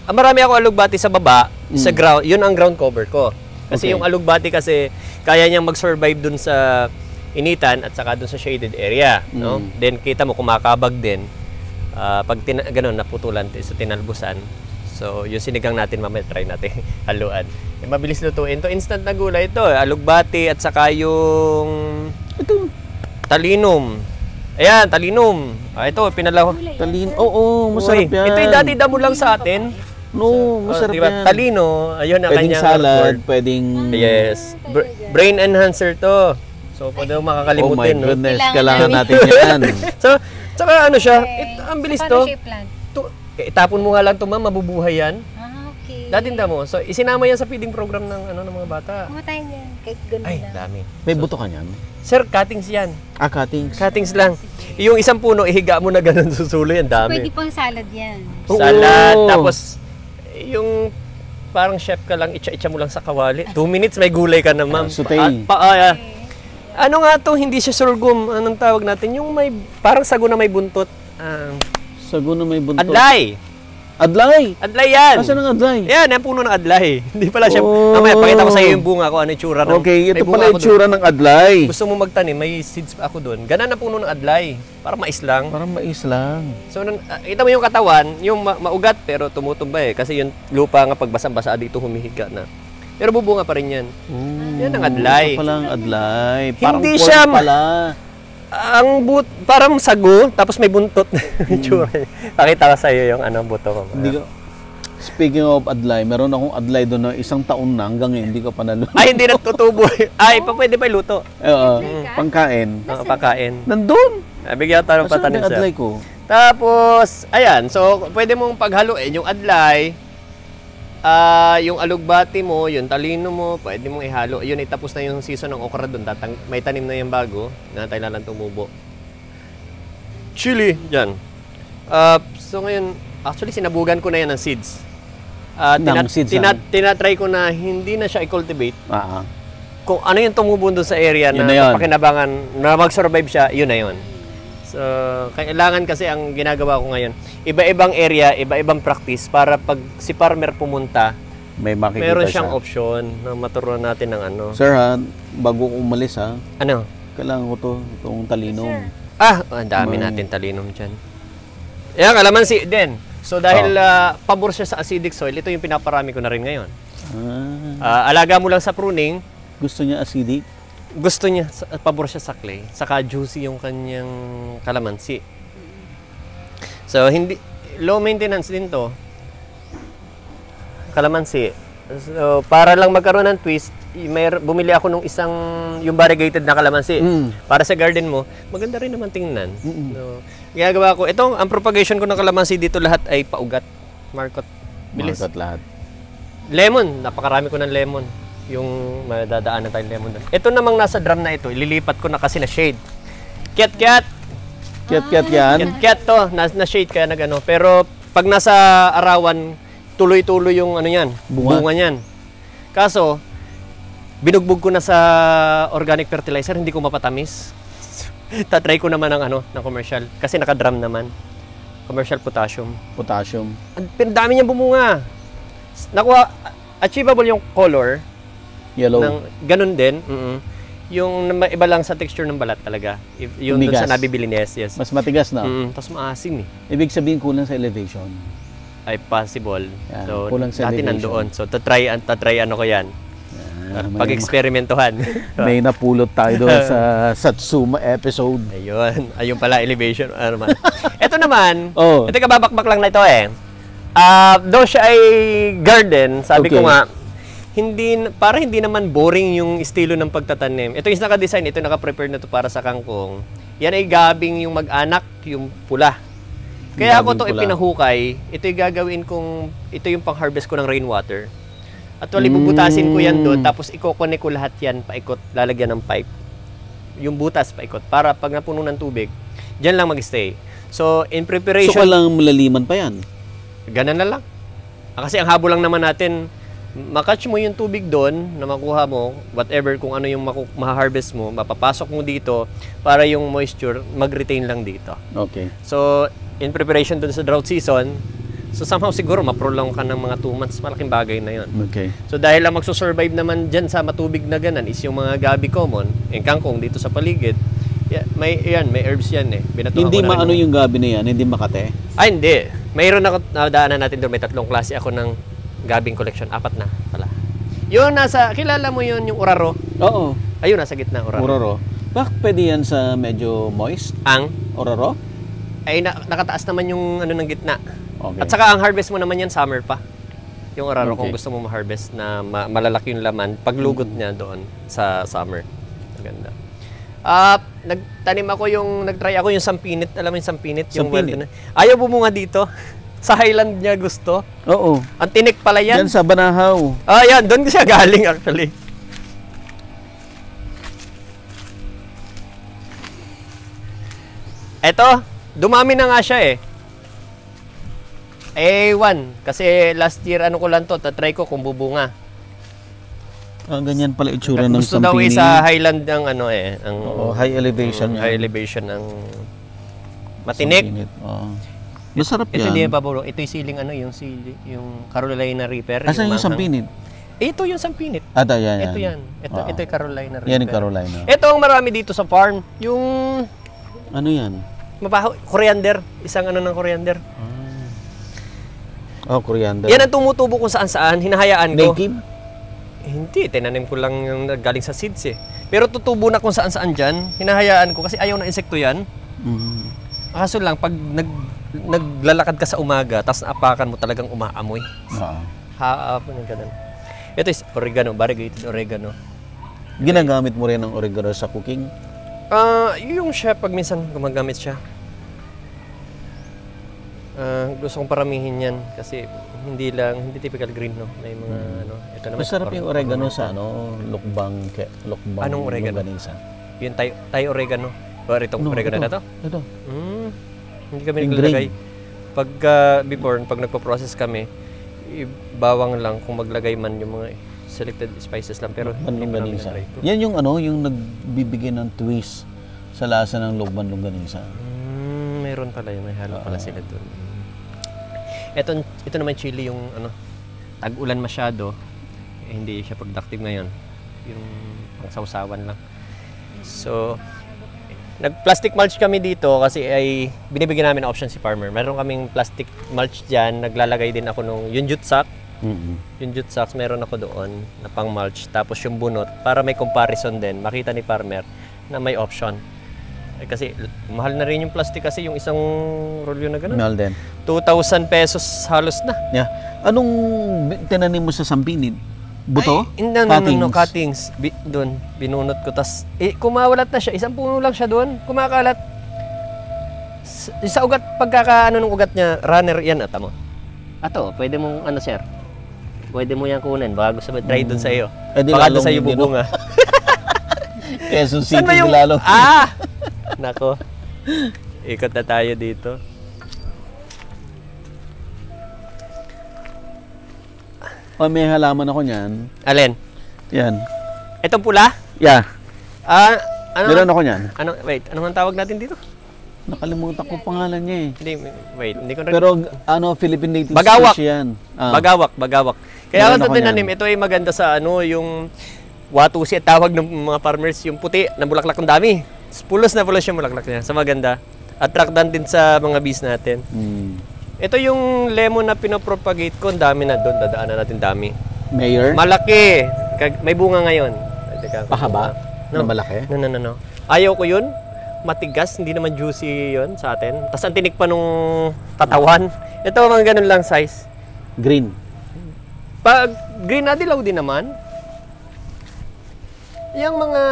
Marami ako alugbati sa baba, sa ground. Yun ang ground cover ko. Kasi Okay. yung alugbati kasi, kaya niyang mag-survive dun sa initan at saka dun sa shaded area. No? Then kita mo, kumakabag din. Pag ganun, naputulan sa tinalbusan. So, yung sinigang natin, mamaya try natin haluan. Mabilis lutuin to. Instant na gulay ito. Alugbati at saka yung talinum. Ayan, talinum. Ito, pinalaw. Oo, masarap yan. Ito yung dati damo lang sa atin. No, masarap diba? yan. Talino, ayun ang Pwedeng kanyang salad, word. pwedeng... Yes. Brain enhancer to. So, pwede mo Oh my makakalimutin. No? goodness, Kailangan kailangan natin yan. So, tsaka ano siya, ang bilis to. Paano siya i-plant? Itapon mo nga lang to, ma'am, mabubuhay yan. Okay. Dating damo. So, isinama yan sa feeding program ng ng mga bata. Kumatayin yan. Kahit ganun Ay, lang. dami. May buto ka niyan? Sir, cuttings yan. Cuttings. Cuttings lang. Yung isang puno, ihiga mo na ganun susulo yan, Pwede dami. pang salad yan. Salad, Oo. tapos yung parang chef ka lang, itcha-itcha mo lang sa kawali. 2 minutes, may gulay ka na, ma'am. Sauté. Ano nga to, hindi siya sorghum. Anong tawag natin? Yung may, parang sago na may buntot. Sago na may buntot. Adlay! Adlay! Adlay yan! Asan ang adlay? Yan, yung puno ng adlay. Hindi pala siya. Oh. Mamaya, pakita ko sa iyo yung bunga ko, ano yung tsura. Okay, may ito bunga pala ako yung tsura ng adlay. doon. Gusto mo magtanim, may seeds pa ako doon. Ganan na puno ng adlay. Para mais lang. Parang mais lang. So, kita mo yung katawan, yung maugat pero tumutumba eh. Kasi yung lupa nga pag basa-basa dito humihiga na. Pero bubunga pa rin yan. Yan ang adlay. Ito pala ang adlay. Parang Hindi pork siya pala. parang sago, tapos may buntot. Tsura niya. Pakita ko sa iyo yung buto ko. Hindi ko, speaking of adlay, meron akong adlay doon na 1 taon na hanggang ngayon hindi ko pa naluto. Ay, hindi natutubo. Ay, pwede pa iluto. Pangkain. Pagkain. Nandun! Bigyan tayo ng Asan patanim yung siya. adlay ko? Tapos, ayan. So, pwede mong paghaluin yung adlay, yung alugbati mo, yung talino mo, pwede mong ihalo. Yun, itapos na yung season ng okra doon. May tanim na yung bago. Nantay lang tumubo. Chili, dyan. So, ngayon, actually, sinabugan ko na yan ng seeds. Tinatry ko na hindi na siya i-cultivate. Kung ano yung tumubo doon sa area Yun na na yun. pakinabangan, na mag-survive siya, yun na yun. So, kailangan kasi ang ginagawa ko ngayon, iba-ibang area, iba-ibang practice para pag si farmer pumunta, May makikita meron siya. siyang option na maturuan natin ng ano. Sir ha, bago ko umalis ha, Ano? kailangan ko itong talinom. Ang dami natin talinom dyan. Yan, kalamansi din. So, dahil pabor siya sa acidic soil, ito yung pinaparami ko na rin ngayon. Alaga mo lang sa pruning, Gusto niya acidic? gusto niya, pabor siya sa clay, saka juicy yung kanyang kalamansi. So, low maintenance din to. Kalamansi. So, para lang magkaroon ng twist, bumili ako nung yung variegated na kalamansi. Para sa garden mo, maganda rin naman tingnan. So, ginagawa ko, ang propagation ko ng kalamansi dito lahat ay paugat. Markot. Bilis. Market lahat. Lemon, napakarami ko ng lemon. Yung madadaanan tayong lemon doon. Ito namang nasa drum na ito, ililipat ko na kasi na shade. Kiat-kiat! Kiat-kiat yan. Kiat-kiat to, na shade kaya nagano. Pero pag nasa arawan, tuloy-tuloy yung yan, bunga niyan. Kaso, binugbog ko na sa organic fertilizer, hindi ko mapatamis. Tatry ko naman ng commercial kasi naka-drum naman. Commercial potassium. Potassium. Ang dami niyang bumunga. Nakuha, achievable yung color. Yellow. Ganun din. Yung iba lang sa texture ng balat talaga. Yung dun sa nabibili niya, yes. Mas matigas na. Tapos maasim eh. Ibig sabihin kulang sa elevation. Ay possible. Yan, So, kulang sa dati elevation. nandoon. So, tatry ko yan. Pag-eksperimentuhan. May napulot tayo doon sa Satsuma episode. Ayun pala, elevation. Ito naman, Oh. ito kababakbak lang na ito eh. Though siya ay garden, sabi ko nga, para hindi naman boring yung estilo ng pagtatanim. Ito yung naka-design, ito naka-prepare na to para sa kangkong. Yan ay gabing yung mag-anak, yung pula. Kaya ako to ipinahukay, ito yung gagawin ito yung pang-harvest ko ng rainwater. Actually, bubutasin ko yan doon, tapos iko-connect ko lahat yan, paikot, lalagyan ng pipe. Yung butas, paikot, para pag napuno ng tubig, dyan lang mag-stay. So, in preparation... So, walang malaliman pa yan? Ganun na lang. Kasi ang habol lang naman natin, makatch mo yung tubig doon na makuha mo, whatever, kung ano yung ma-harvest mo, mapapasok mo dito para yung moisture mag-retain lang dito. Okay. So, in preparation doon sa drought season, So somehow siguro ma-prolong ka ng mga 2 months, malaking bagay na 'yon. Okay. So dahil lang magso-survive naman diyan sa matubig na ganan is yung mga gabi common, yung kangkong dito sa paligid. May herbs yan eh. Binatuhan Hindi ko na rin maano yung gabi na yan, hindi makate. Ay, hindi. Mayroon ako, daanan natin doon, may 3 klase ako ng gabing collection. 4 na pala. Yun, kilala mo yun, yung uraro? Oo. Ayun, nasa gitna, uraro. Ororo. Bakit pwede yan sa medyo moist? Ang? Ororo? Ay, nakataas naman yung ano ng gitna. Okay. At saka ang harvest mo naman yan, summer pa. Yung uraro, Okay. kung gusto mo ma-harvest na malalaki yung laman, paglugot niya doon sa summer. Maganda. Nag-try ako yung sampinit. Alam mo yung sampinit? Yung Sampinit? Ayaw bumunga dito. Sa Highland niya gusto. Oo. Ang tinik pala yan. Yan sa Banahaw. Yan. Doon siya galing actually. Eto, dumami na nga siya eh. Kasi last year ano ko lang to, tatry ko kung bubunga. Ganyan pala itsura ng Gusto daw sampini. sa Highland ng ang Oo, high elevation yan. high elevation ng matinik. Sampinit. Oo. Masarap Ito yan. hindi paburo. Ito yung siling yung Carolina Reaper. Asan yung manghang. sampinit? Ito yung sampinit. Yan. Ito yan. Ito yung Carolina Reaper. Yan yung Carolina. Ito ang marami dito sa farm. Yung Ano yan? mabaho, coriander. Isang ng coriander. Oh, coriander. Yan ang tumutubo kung saan-saan. Hinahayaan ko. Native? Hindi, tinanim ko lang yung galing sa seeds eh. Pero tutubo na kung saan-saan dyan. Hinahayaan ko kasi ayaw na insekto yan. Mm. Kaso lang, pag naglalakad ka sa umaga, tapos naapakan mo talagang umaamoy. Oo. Ganun. Ito is oregano, variegated oregano. Ginagamit mo rin ang oregano sa cooking? Yung chef, pag minsan gumagamit siya. Gusto kong paramihin yan kasi hindi typical green, no? May mga ito naman. Masarap yung oregano sa lukbang Anong oregano? longganisa. Yung Thai oregano. Itong oregano na to? Ito. Hindi kami Yung naglalagay. Pag nagpo-process kami, bawang lang kung maglagay man yung mga selected spices lang. Pero hindi pa namin Longganisa. na-try. Yan yung yung nagbibigay ng twist sa lasa ng lukbang longganisa. Meron pala yun. May halo pala sila doon. Ito naman chili yung tag-ulan masyado. Hindi siya productive ngayon. Yung pangsawsawan lang. So, nag-plastic mulch kami dito kasi ay binibigyan namin ng option si farmer. Meron kaming plastic mulch dyan. Naglalagay din ako yung jute sack. Yung jute sacks meron ako doon na pang mulch. Tapos yung bunot para may comparison din. Makita ni farmer na may option. Kasi mahal na rin yung plastic kasi yung isang rolyo na gano'n. Mahal din. 2,000 pesos halos na. Yeah. Anong tinanim mo sa sampinit? Buto? No, cuttings. Doon, binunot ko. Tas, kumawalat na siya. Isang puno lang siya doon. Kumakalat. Sa ugat, ng ugat niya, runner yan. Mo. Ato, pwede mong, sir? Pwede mo yan kunin. Baka gusto mo try doon sa iyo. Baka doon sa iyo bubunga. Quezon City lalo. Nako. Ikot na tayo dito. May halaman ako niyan. Alin? Yan. Itong pula? Yeah. Meron ako niyan. Anong ang tawag natin dito? Nakalimutan ko pangalan niya eh. Hindi ko na. Pero Philippine native Bagawak. fish yan. Bagawak. Kaya Meron ako ako tinanim, ito ay maganda sa yung watusi at tawag ng mga farmers, yung puti na bulaklak ng dami. Pulos na pulos yung bulaklak niya. Sa maganda. Attractant din sa mga bees natin. Ito yung lemon na pinopropagate ko. Ang dami na doon. Dadaanan natin dami. Mayor? Malaki. May bunga ngayon. Pahaba? No. Na malaki? No. Ayaw ko yun. Matigas. Hindi naman juicy yun sa atin. Tapos ang tinik pa nung tatawan. Ito mga ganun lang size. Green? Pag green na dilaw din naman. Yung mga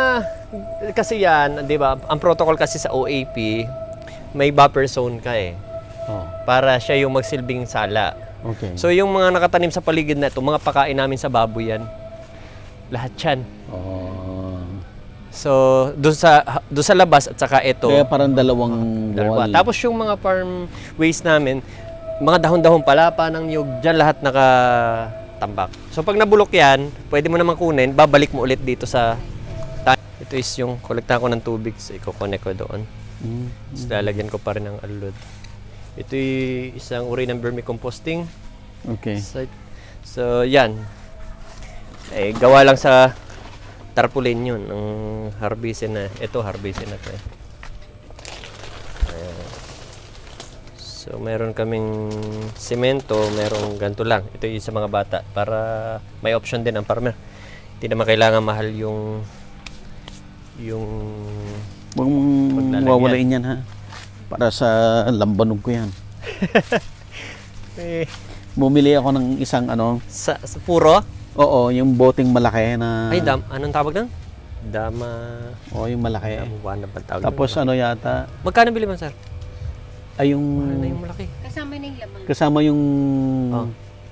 kasi yan, 'di ba? Ang protocol kasi sa OAP, may buffer zone ka eh. Para siya yung magsilbing sala. Okay. So yung mga nakatanim sa paligid na ito, mga pakain namin sa baboy yan. Lahat yan. So doon sa labas at saka ito. Kaya parang dalawang wall. Tapos yung mga farm waste namin, mga dahon-dahon palapa ng niyog, dyan lahat nakatambak. So pag nabulok yan, pwede mo naman kunin, babalik mo ulit dito sa ito is yung kolekta ko ng tubig, so i-connect ko doon. So lalagyan ko pa rin ng alud. Ito'y isang uri ng vermicomposting Okay. site. So, yan. Gawa lang sa tarpaulin yun. Ang harvestin na. Ito, harvestin na ito eh. Ayan. So, meron kaming semento, merong ganito lang. Ito yung sa mga bata para may option din ang farmer. Hindi naman kailangan mahal yung Huwag mong paglalagyan. wawalain yan ha. Para sa lambanog ko yan. Bumili ako ng isang sa puro? oo, yung boteng malaki na... Ay, anong tawag nun? Dama... Oo, yung malaki. Dama ba tawag Tapos nun? yata, Magkano bili man, sir? ay yung... Mahal na yung malaki. Kasama na yung laman. Kasama yung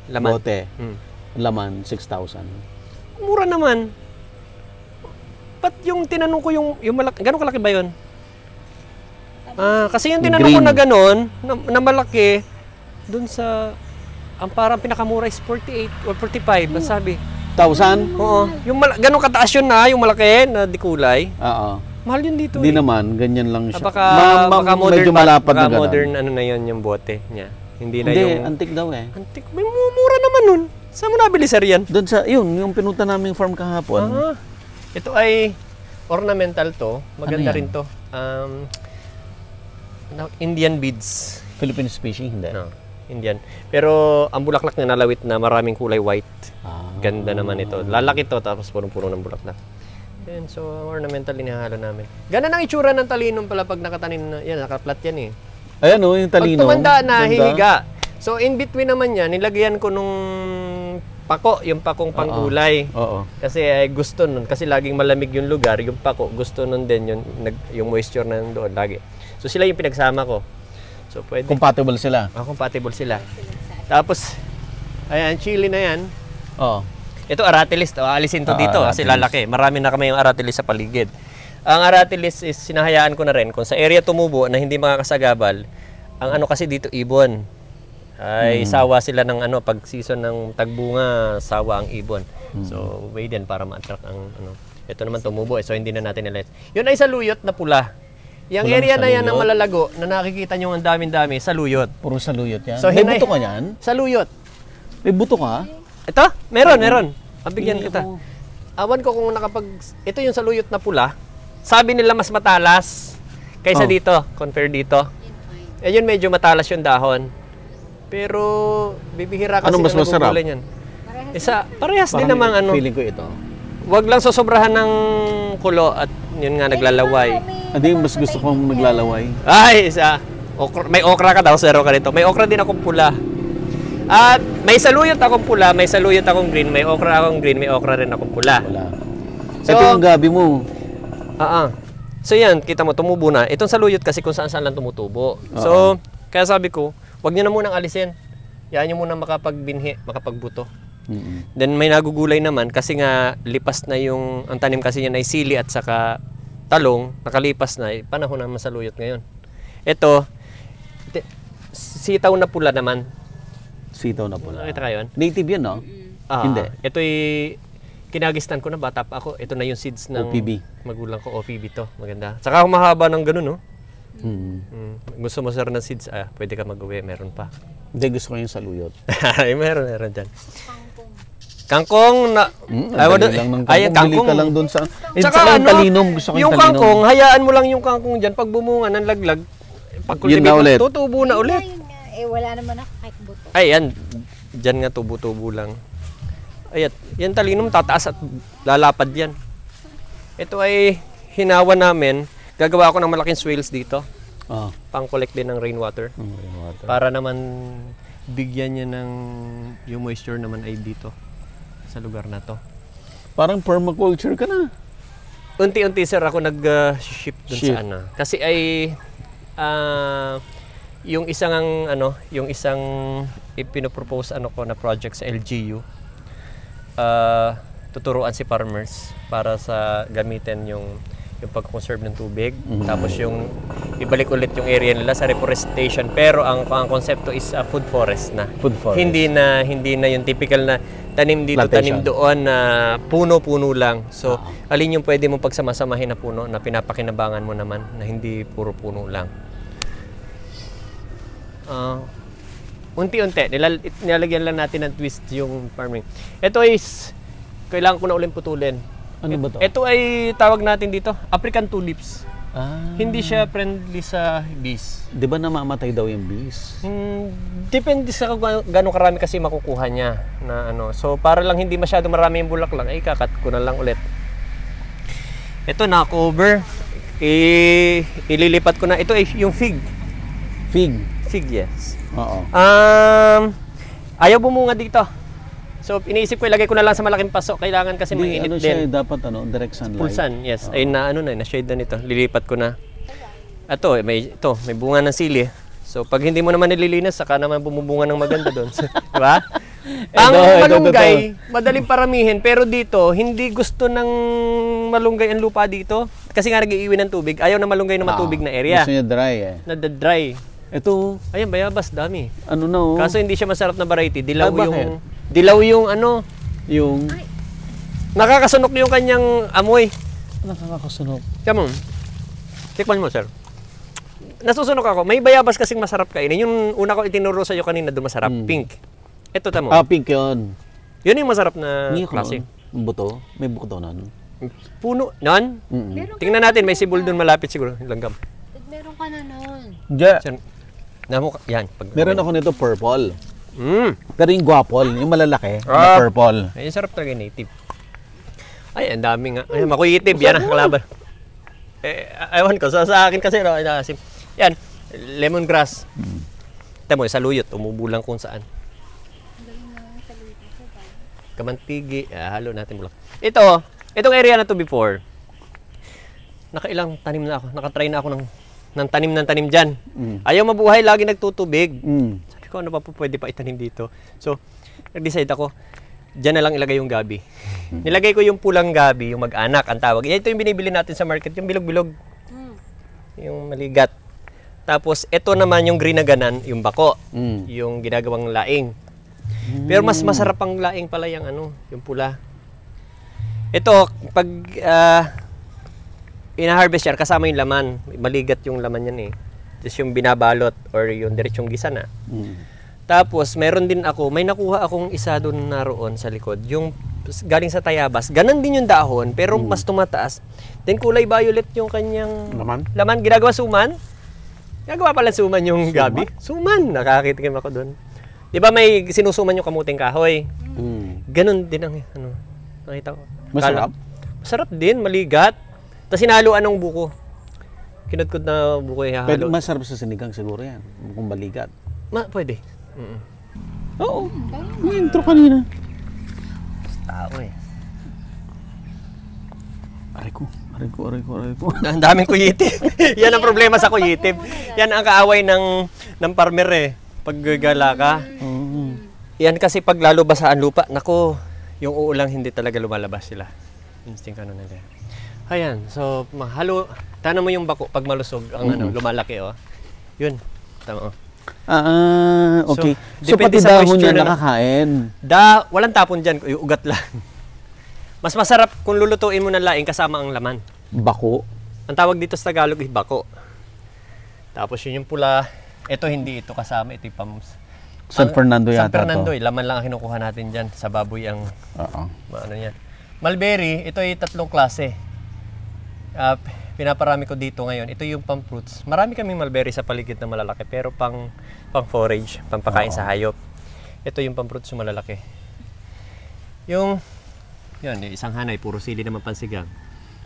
Laman. bote. Hmm. Laman, 6,000. Mura naman. Ba't yung tinanong ko yung malaki, gano'ng kalaki ba yun? Kasi yung Yung tinanong ko green. na gano'n, na malaki, dun sa, ang parang pinakamura is 48 or 45, ang sabi. 1,000? Oo. Yung gano'ng kataas yun na, yung malaki na di kulay. Oo. Mahal yun dito Hindi eh. naman, ganyan lang siya. Baka medyo modern, malapad baka na gano'n. modern ano na yun yung bote niya. Hindi na Hindi, yung... antik daw eh. Antik. May mura naman nun. Saan mo nabili, sir, yan? Doon sa, yung pinunta naming farm kahapon. Ito ay ornamental to. Maganda Ano yan? rin to. Indian beads. Philippine species, hindi. No, Indian. Pero ang bulaklak na nalawit na maraming kulay white. Ah. Ganda naman ito. Lalaki to tapos punong-puno ng bulaklak. Yan, so ornamental inihalo namin. Ganda ang itsura ng talinum pala pag nakatanim na. Yan, nakaplat yan eh. Ayan o, yung Pag talino. tumanda na, Ganda. hihiga. So in between naman yan, nilagyan ko nung pako, yung pakong pangkulay. Oo. Kasi gusto nun, kasi laging malamig yung lugar, yung pako, gusto nun din yung moisture na doon lagi. So sila yung pinagsama ko. So pwede. Compatible sila. Compatible sila. Tapos, ayan, chili na yan. Oo. Ito aratilis, alisin to dito kasi aratilis. lalaki. Marami na kami yung aratilis sa paligid. Ang aratilis is sinahayaan ko na rin kung sa area tumubo na hindi makakasagabal. Ang ano kasi dito ibon. Ay sawa sila ng pag season ng tagbunga, sawa ang ibon. So way din para ma-attract ang Ito naman tumubo so hindi na natin nilets. Yun ay saluyot na pula. Yung Pulang area na yan ng saluyot? malalago na nakikita nyo ang daming-dami, saluyot. Puro saluyot yan. So, May hinay- buto ka yan? Saluyot. May buto ka? Ito? Meron. Pabigyan Hindi kita. ako. Awan ko kung ito yung saluyot na pula. Sabi nila mas matalas kaysa Oh. dito, compare dito. Yun medyo matalas yung dahon. Pero bibihira kasi Anong mas na masarap? nagugulay niyan. Parehas din namang Feeling ko ito. Wag lang sosobrahan ng kulo at yun nga naglalaway. Hindi, mas gusto kong naglalaway. Ay, may okra ka daw, zero ka rito. May okra din akong pula. At may saluyot akong pula, may saluyot akong green, may okra akong green, may okra rin akong pula. Wala. So- Ito yung gabi mo. So yan, kita mo, tumubo na. Itong saluyot kasi kung saan-saan lang tumutubo. So, kaya sabi ko, wag nyo na munang alisin. Yan nyo munang makapagbinhi, makapagbuto. Mm-mm. Then may nagugulay naman kasi nga lipas na ang tanim kasi niya ay sili at saka talong, nakalipas na, panahon na masaluyot ngayon. Ito, sitaw na pula naman. Sitaw na pula. Nakita kayo yun? Native yan, no? Hindi. Ito'y kinagistan ko na bata pa ako. Ito na yung seeds ng OPB. magulang ko. OPB to. Maganda. Saka mahaba ng ganun, no? Gusto mo sir ng seeds? Pwede ka mag-uwi. Meron pa. Hindi, gusto ko yung saluyot. Ay, meron dyan. Kangkong na... Ang dali lang ng Ay, kangkong. Bili ka lang doon sa... Tsaka yung talinom. Gusto ko yung yung talinom. kangkong, hayaan mo lang yung kangkong dyan. Pag bumunga ng laglag, pag Yun na ulit. tutubo na ulit. Ayun nga, wala naman ako kahit buto. Ay, yan. Diyan nga tubo-tubo lang. Ayat, yan talinom tataas at lalapad yan. Ito ay hinawa namin. Gagawa ako ng malaking swales dito. Pang-collect din ng rainwater. Para naman bigyan niya ng yung moisture naman ay dito sa lugar na to. Parang permaculture ka na. Unti-unti sir ako nag-shift dun sa ano. Kasi ay yung isang ipinopropose ko na project sa LGU. Tuturuan si farmers para sa gamitin yung pag-conserve ng tubig. Tapos yung ibalik ulit yung area nila sa reforestation. Pero ang konsepto is food forest na. Food forest. Hindi na yung typical na tanim dito, tanim Plantation. doon na puno-puno lang. So, alin yung pwede mong pagsamasamahin na puno na pinapakinabangan mo naman na hindi puro puno lang. unti-unti, nilalagyan lang natin ng twist yung farming. Ito is, kailangan ko na ulit putulin. Ano ba to? Ito ay tawag natin dito, African tulips. Ah. Hindi siya friendly sa bees. Di ba namamatay daw yung bees? Depende sa kung gano'ng karami kasi makukuha niya na ano. So para lang hindi masyado marami yung bulaklak, ay kakat ko na lang ulit. Ito na-cover. Ililipat ko na. Ito ay yung fig. Fig? Fig, yes. Oo. Ayaw bumunga dito. So iniisip ko ilagay ko na lang sa malaking paso. Kailangan kasi Hindi, mainit ano din. siya, dapat direct sunlight. Full sun, yes. Ay na na-shade na nito. Lilipat ko na. Ito, may bunga ng sili. So pag hindi mo naman nililinis, saka naman bumubunga ng maganda doon. Di ba? Ang malunggay, madaling paramihin, pero dito, hindi gusto ng malunggay ang lupa dito. Kasi nga nag-iiwi ng tubig. Ayaw na malunggay na matubig na area. Gusto niya dry eh. Nada-dry. Ito, Ayan, bayabas, dami. ano na oh. Kaso hindi siya masarap na variety. Dilaw Ah, bakit? yung ano, Yung, nakakasunok yung kanyang amoy. nakakasunog. Come on. Tikman mo, sir. Nasusunok ako. May bayabas kasing masarap kainin. Yung una ko itinuro sa iyo kanina doon masarap, pink. Ito tamo. Pink yun. Yun yung masarap na Hindi klase. Ang buto? May buto nun. Puno. Nan? Meron Tingnan natin, may sibol doon malapit siguro. Langgam. Meron ka na nun. Diyan. Sir, yan. Meron ako nito purple. Mm. Pero yung guwapol, yung malalaki, Ah. na purple. Ay, sarap talaga yung native. Ay, ang dami nga. Ay, makuyitib. Yan ang kalaban. Ewan ko. Sa akin kasi, no, yan, lemongrass. Tama mo, sa luyot. Umubulang kung saan. Kamantigi. Halo natin bulak. Itong area na to before, nakailang tanim na ako. Nakatry na ako ng tanim dyan. Ayaw mabuhay, lagi nagtutubig. Sabi ko, ano pa po pwede pa itanim dito? So, nag-decide ako, dyan na lang ilagay yung gabi. Nilagay ko yung pulang gabi, yung mag-anak, ang tawag. Ito yung binibili natin sa market, yung bilog-bilog. Yung maligat. Tapos, ito naman yung green na ganan, yung bako. Yung ginagawang laing. Pero mas masarap ang laing pala yung yung pula. Ito, pag ina-harvest yan, kasama yung laman. Maligat yung laman yan eh. Tapos yung binabalot or yung diretsong gisa na. Tapos, meron din ako, may nakuha akong isa doon naroon sa likod. Yung galing sa Tayabas. Ganon din yung dahon, pero mas tumataas. Then kulay violet yung kanyang laman. Ginagawa suman. Ginagawa pala suman yung gabi. Suman. Nakakitikim ako doon. Di ba may sinusuman yung kamuting kahoy? Ganon din ang nakita ko. Masarap? Masarap din, maligat. Tapos hinaluan ng buko. Kinudkod na buko yung Pero halo. masarap sa sinigang siguro yan. Kung baligat. Pwede. Oo. Yung intro kanina. Tao eh. Aray ko. Ang daming kuyitib. Yan ang problema sa kuyitib. Yan ang kaaway ng farmer eh. Pag gala ka. Yan kasi pag lalo basaan lupa, nako, yung uulang hindi talaga lumalabas sila. Instinct na yan. Ayan, so mahalo. Tana mo yung bako pag malusog ang lumalaki oh. Yun. Tama oh. Okay. So, depende pati sa dahon moisture niya na- nakakain. Walang tapon dyan, yung ugat lang. Mas masarap kung lulutuin mo ng laing kasama ang laman. Bako. Ang tawag dito sa Tagalog is bako. Tapos yun yung pula. Ito hindi ito kasama, ito yung pams. San Fernando yata San Fernando, to. laman lang ang kinukuha natin dyan. Sa baboy ang Oo. ano yan. Mulberry, ito ay 3 klase. Pinaparami ko dito ngayon. Ito yung pang fruits. Marami kaming mulberry sa paligid na malalaki, pero pang forage, pang pakain sa hayop. Ito yung pang fruits yung malalaki. Yung isang hanay, puro sili naman pansigang.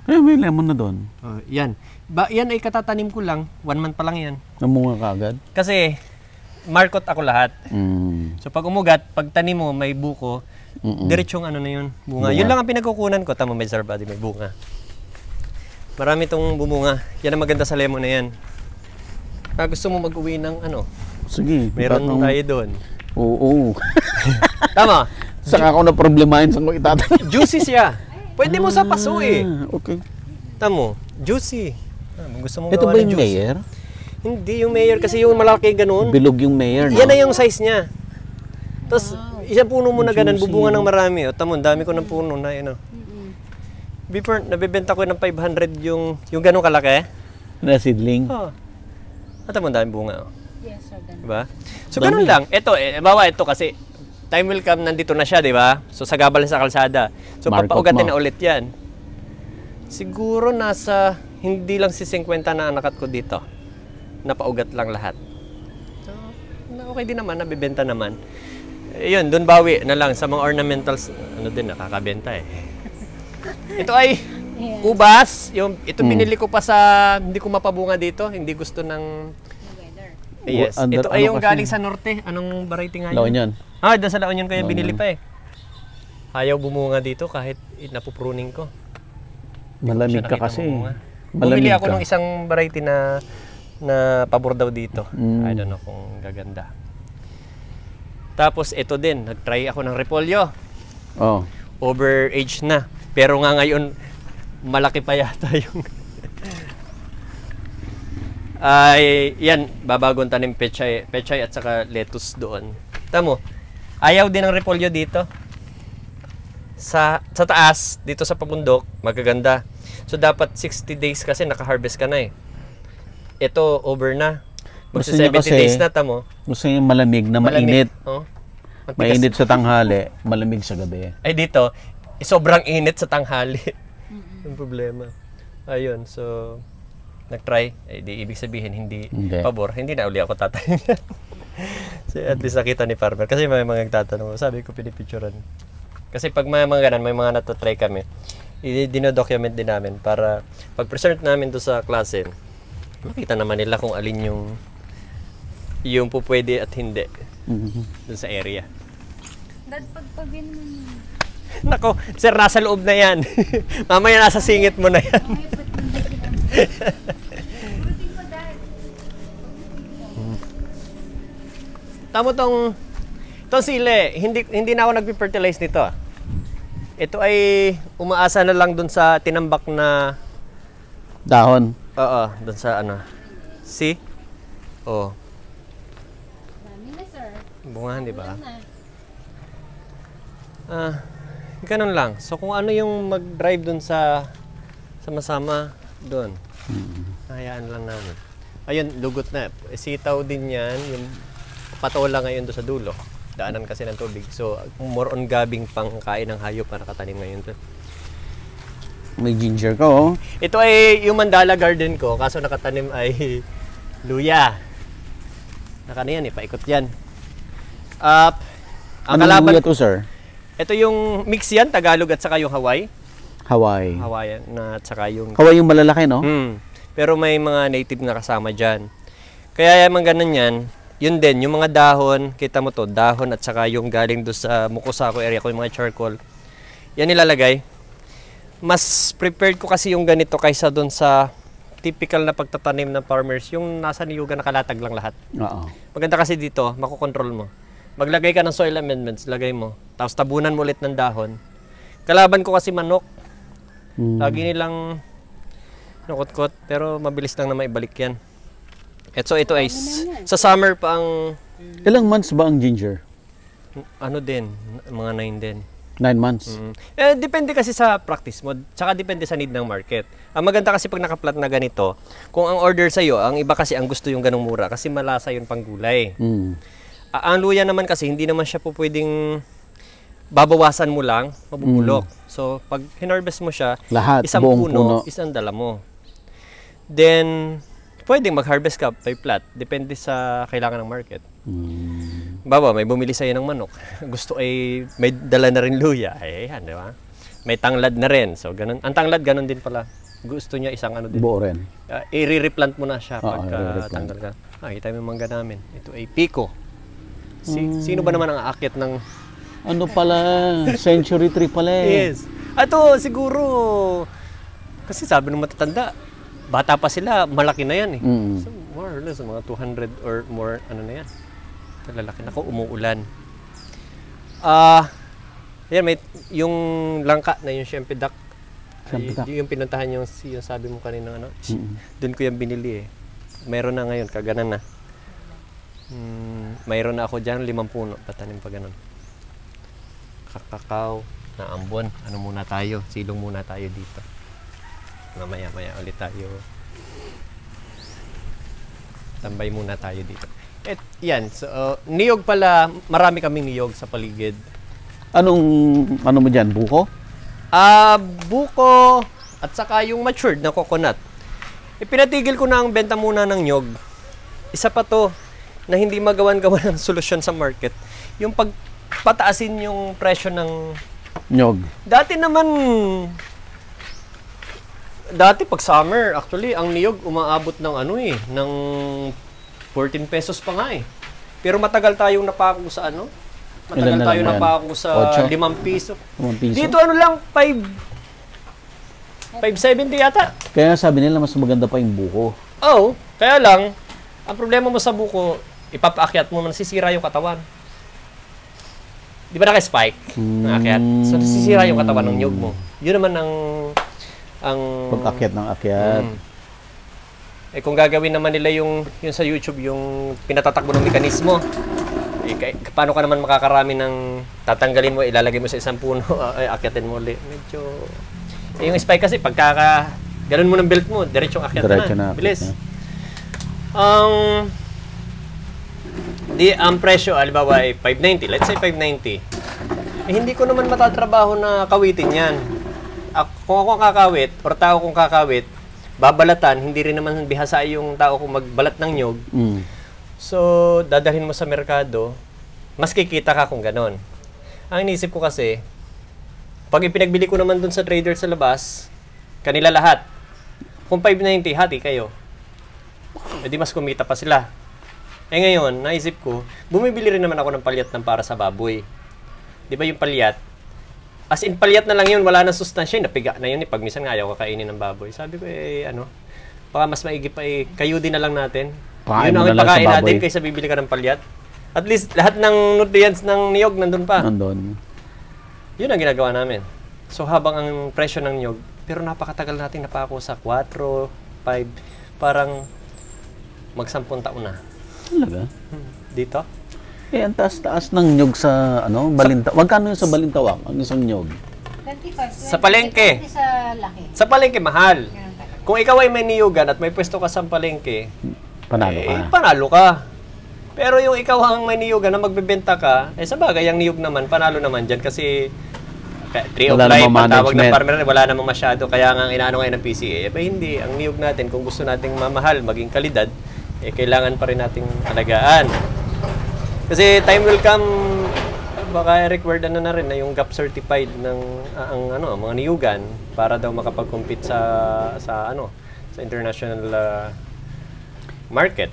May lemon na doon. Yan. Yan ay katatanim ko lang. 1 month pa lang yan. Namunga ka agad. Kasi, markot ako lahat. So pag umugat, pag tanim mo, may buko, diretsong na yun, bunga. Yun lang ang pinagkukunan ko. Tama, may body, may bunga. Marami itong bumunga. Yan ang maganda sa lemon na yan. Gusto mo mag-uwi ng Sige. meron tayo doon. Oo. Tama. Saka ako na problemahin sa ko itatanim. Juicy siya. Pwede mo sa paso eh. Okay. Tamo, juicy. Gusto mo Ito gawa ba ng yung juice? mayor? Hindi, yung mayor kasi yung malaki ganun. Bilog yung mayor, no? Yan na yung size niya. Tapos, isang puno mo na ganun, bubunga ng marami. O, tamo, dami ko ng puno na yun. Before, nabibenta ko ng 500 yung ganun kalaki. Na seedling. Oh. At tamo, dami bunga. Yes, sir. Ganun. Diba? So, ganun lang. Ito, bawa ito kasi, time will come, nandito na siya, di ba? So, sagabal sa kalsada. So, Markup papaugatin mo. na ulit yan. Siguro nasa, hindi lang si 50 na anakat ko dito. Napaugat lang lahat. So, okay din naman, nabibenta naman. Yun, dun bawi na lang sa mga ornamentals, ano din, nakakabenta eh. Ito ay ubas. Ito binili ko pa sa, hindi ko mapabunga dito. Hindi gusto ng... Weather. Yes. Under- Ito ay ano yung kasi? galing sa norte. Anong variety nga La yun? Union. Doon sa La Union ko yung La binili Union. pa eh. Ayaw bumunga dito kahit napupruning ko. Malamig Siya ka nakita kasi. mamunga. Malamig Bumili ako ka. ng isang variety na pabor daw dito. Mm. I don't know kung gaganda. Tapos ito din, nag-try ako ng repolyo. Oh. Overage na. Pero nga ngayon, malaki pa yata yung... Ay, yan, babagong tanim pechay at saka lettuce doon. Tamo, ayaw din ng repolyo dito. Sa taas, dito sa pabundok, magaganda. So, dapat 60 days kasi naka-harvest ka na eh. Ito, over na. Gusto Magsa niya 70 kasi- days na, tamo. Gusto niya malamig na mainit. Oh. Matigas. Mainit sa tanghali, malamig sa gabi. Ay dito, sobrang init sa tanghali. Yung problema. Ayun, so nag-try. Ay, di ibig sabihin hindi Hindi. pabor. Hindi na uli ako tatanim yan. So, at least nakita ni farmer. Kasi may mga nagtatanong. Sabi ko, pinipicturan. Kasi pag may mga ganun, may mga natatry kami, dinodocument din namin para pag-present namin to sa klase, makita naman nila kung alin yung po pwede at hindi dun sa area. Dad, pagpagin mo yun. Nako, sir, nasa loob na yan. Mamaya nasa singit mo na yan. Ay, ba't hindi sila? Burutin ko, Dad. Tamo tong sili, hindi na ako nagpi-fertilize nito. Ito ay umaasa na lang dun sa tinambak na Dahon. oo, dun sa ano. See? Oh, Dami na, sir. bungahan, di ba? Wala na. Ganun lang. So kung ano yung mag-drive dun sa sama-sama dun. Hayaan lang namin. Ayun, lugot na. Sitaw din yan. Yung patola ngayon doon sa dulo. Daanan kasi ng tubig. So, more on gabing pang kain ng hayop na nakatanim ngayon doon. May ginger ka, oh. Ito ay yung mandala garden ko. Kaso nakatanim ay luya. Nakano yan eh, paikot yan. Ang Anong kalaban, luya to, sir? ito yung mix yan, Tagalog at saka yung Hawaii. Hawaii. Hawaiian na at saka yung... Hawaii yung malalaki, no? Pero may mga native na kasama dyan. Kaya yung mga ganun yan, yun din, yung mga dahon, kita mo to, dahon at saka yung galing doon sa Mukusako area ko, yung mga charcoal. Yan nilalagay. Mas prepared ko kasi yung ganito kaysa doon sa typical na pagtatanim ng farmers, yung nasa niyugan nakalatag lang lahat. Oo. Maganda kasi dito, makokontrol mo. Maglagay ka ng soil amendments, lagay mo. Tapos tabunan mo ulit ng dahon. Kalaban ko kasi manok. Lagi nilang nakutkot, pero mabilis lang na maibalik yan. So ito ay sa summer pa ang Ilang months ba ang ginger? ano din, mga 9 din. 9 months. Depende kasi sa practice mo, tsaka depende sa need ng market. Ang maganda kasi pag nakaplat na ganito, kung ang order sa'yo, ang iba kasi ang gusto yung ganong mura kasi malasa yun pang gulay. Ang luya naman kasi, hindi naman siya po pwedeng babawasan mo lang, mabubulok. So, pag hinarvest mo siya, Lahat, isang buong puno. isang dala mo. Then, pwedeng mag-harvest ka by plat. Depende sa kailangan ng market. Baba, may bumili sa'yo ng manok. Gusto ay may dala na rin luya. Ay, yan, di ba? May tanglad na rin. So, ganun. Ang tanglad, ganun din pala. Gusto niya isang ano din. Buo rin. I-replant mo na siya Oo, pagka i-replant. tanggal ka. Kita mo yung mangga namin. Ito ay pico. Sino ba naman ang aakyat ng... Ano pala? Century tree pala eh. Yes. Ato, siguro... Kasi sabi ng matatanda, bata pa sila, malaki na yan eh. So, more or less, mga 200 or more, ano na yan. Lalaki na ko, umuulan. Yan, may, yung langka na yung Shempedak. Shempedak. Yung pinuntahan yung sabi mo kanina, ano? Doon ko yung binili eh. Mayroon na ngayon, kaganan na. Mayroon na ako dyan, 5 puno, patanim pa ganun. Kakakaw, na ambon. Ano muna tayo? Silong muna tayo dito. Mamaya ulit tayo. Tambay muna tayo dito. Yan. So, niyog pala, marami kaming niyog sa paligid. Ano mo dyan? Buko? Buko at saka yung matured na coconut. Pinatigil ko na ang benta muna ng niyog. Isa pa to na hindi magawan-gawa ng solusyon sa market. Yung pagpataasin yung presyo ng Nyog. Dati pag summer, actually, ang niyog umaabot ng ng 14 pesos pa nga eh. Pero matagal tayong napako sa Matagal Ilan na tayong lang yan? napako sa 8? 5 piso. 5 piso? Dito lang, 5.70 yata. Kaya sabi nila mas maganda pa yung buko. Oo, kaya lang, ang problema mo sa buko, ipapaakyat mo, nasisira yung katawan. Di ba naka-spike? Nakakyat. So, nasisira yung katawan ng nyog mo. Yun naman ang Pag-akyat ng akyat. kung gagawin naman nila yung sa YouTube, yung pinatatakbo ng mekanismo, paano ka naman makakarami ng tatanggalin mo, ilalagay mo sa isang puno, akyatin mo ulit. Medyo, yung spike kasi, ganun mo ng belt mo, diretsong akyat na. Bilis. Ang presyo, halimbawa ay 590, let's say 590. Hindi ko naman matatrabaho na kawitin yan. Kung ako kakawit, or tao kong kakawit, babalatan, hindi rin naman bihasa yung tao kong magbalat ng nyog. So, dadalhin mo sa merkado, mas kikita ka kung ganon. Ang inisip ko kasi, pag ipinagbili ko naman dun sa trader sa labas, kanila lahat, kung 590, hati kayo. Di mas kumita pa sila. Ngayon, naisip ko, bumibili rin naman ako ng palyat ng para sa baboy. Di ba yung palyat? As in, palyat na lang yun, wala na sustansya, napiga na yun. Pag minsan nga ayaw kakainin ng baboy. Sabi ko, baka mas maigi pa kayo din na lang natin. Yun ang ipakain natin kaysa bibili ka ng palyat. At least, lahat ng nutrients ng niyog nandun pa. Nandun. Yun ang ginagawa namin. So, habang ang presyo ng niyog, pero napakatagal natin napako sa 4, 5, parang mag-10 taon na. Talaga? Dito? Ang taas-taas ng nyog sa Balintawak. Magkano yung sa Balintawak? Ang isang nyog? 25. Sa palengke. Sa laki. Sa palengke, mahal. Ganun talaga. Kung ikaw ay may niyugan at may pwesto ka sa palengke, Panalo ka. panalo ka. Pero yung ikaw ang may niyugan na magbebenta ka, sa bagay, ang niyug naman, panalo naman dyan kasi tree of life, ang tawag ng farmer, wala namang masyado. Kaya nga inaano ngayon ng PCA. Hindi. Ang niyug natin, kung gusto nating mamahal, maging kalidad, kailangan pa rin nating alagaan. Kasi time will come, baka required na rin na yung GAP certified ng mga niyugan para daw makapag-compete sa international market.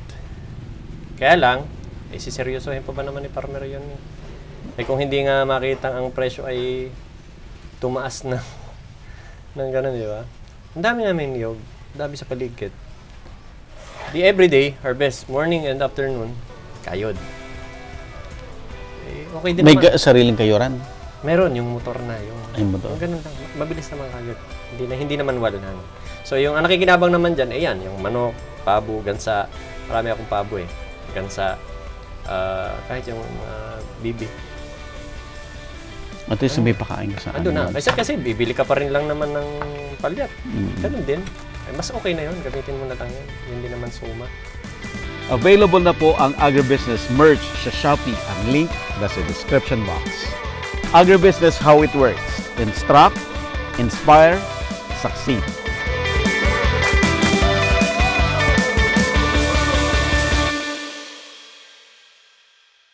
Kaya lang, siseryosohin pa ba naman ni farmer yun? Kung hindi nga makita ang presyo ay tumaas na ng gano'n, di ba? Ang dami namin niyog, ang dami sa paligid. Di everyday, harvest, morning and afternoon, kayod. Okay din May naman. sariling kayuran? Meron, yung motor na. Yung motor. Ganun lang. Mabilis naman kagad. Hindi naman walanan. So, yung nakikinabang naman dyan, yan. Yung manok, pabo, gansa. Marami akong pabo eh. Gansa. Kahit yung bibi. At least may pakain ka sa Ando na. Kasi bibili ka pa rin lang naman ng palyat. Ganun din. Mas okay na yun. Gamitin mo na lang yan. Hindi naman suma. Available na po ang Agribusiness merch sa Shopee. Ang link nasa description box. Agribusiness, how it works. Instruct, inspire, succeed.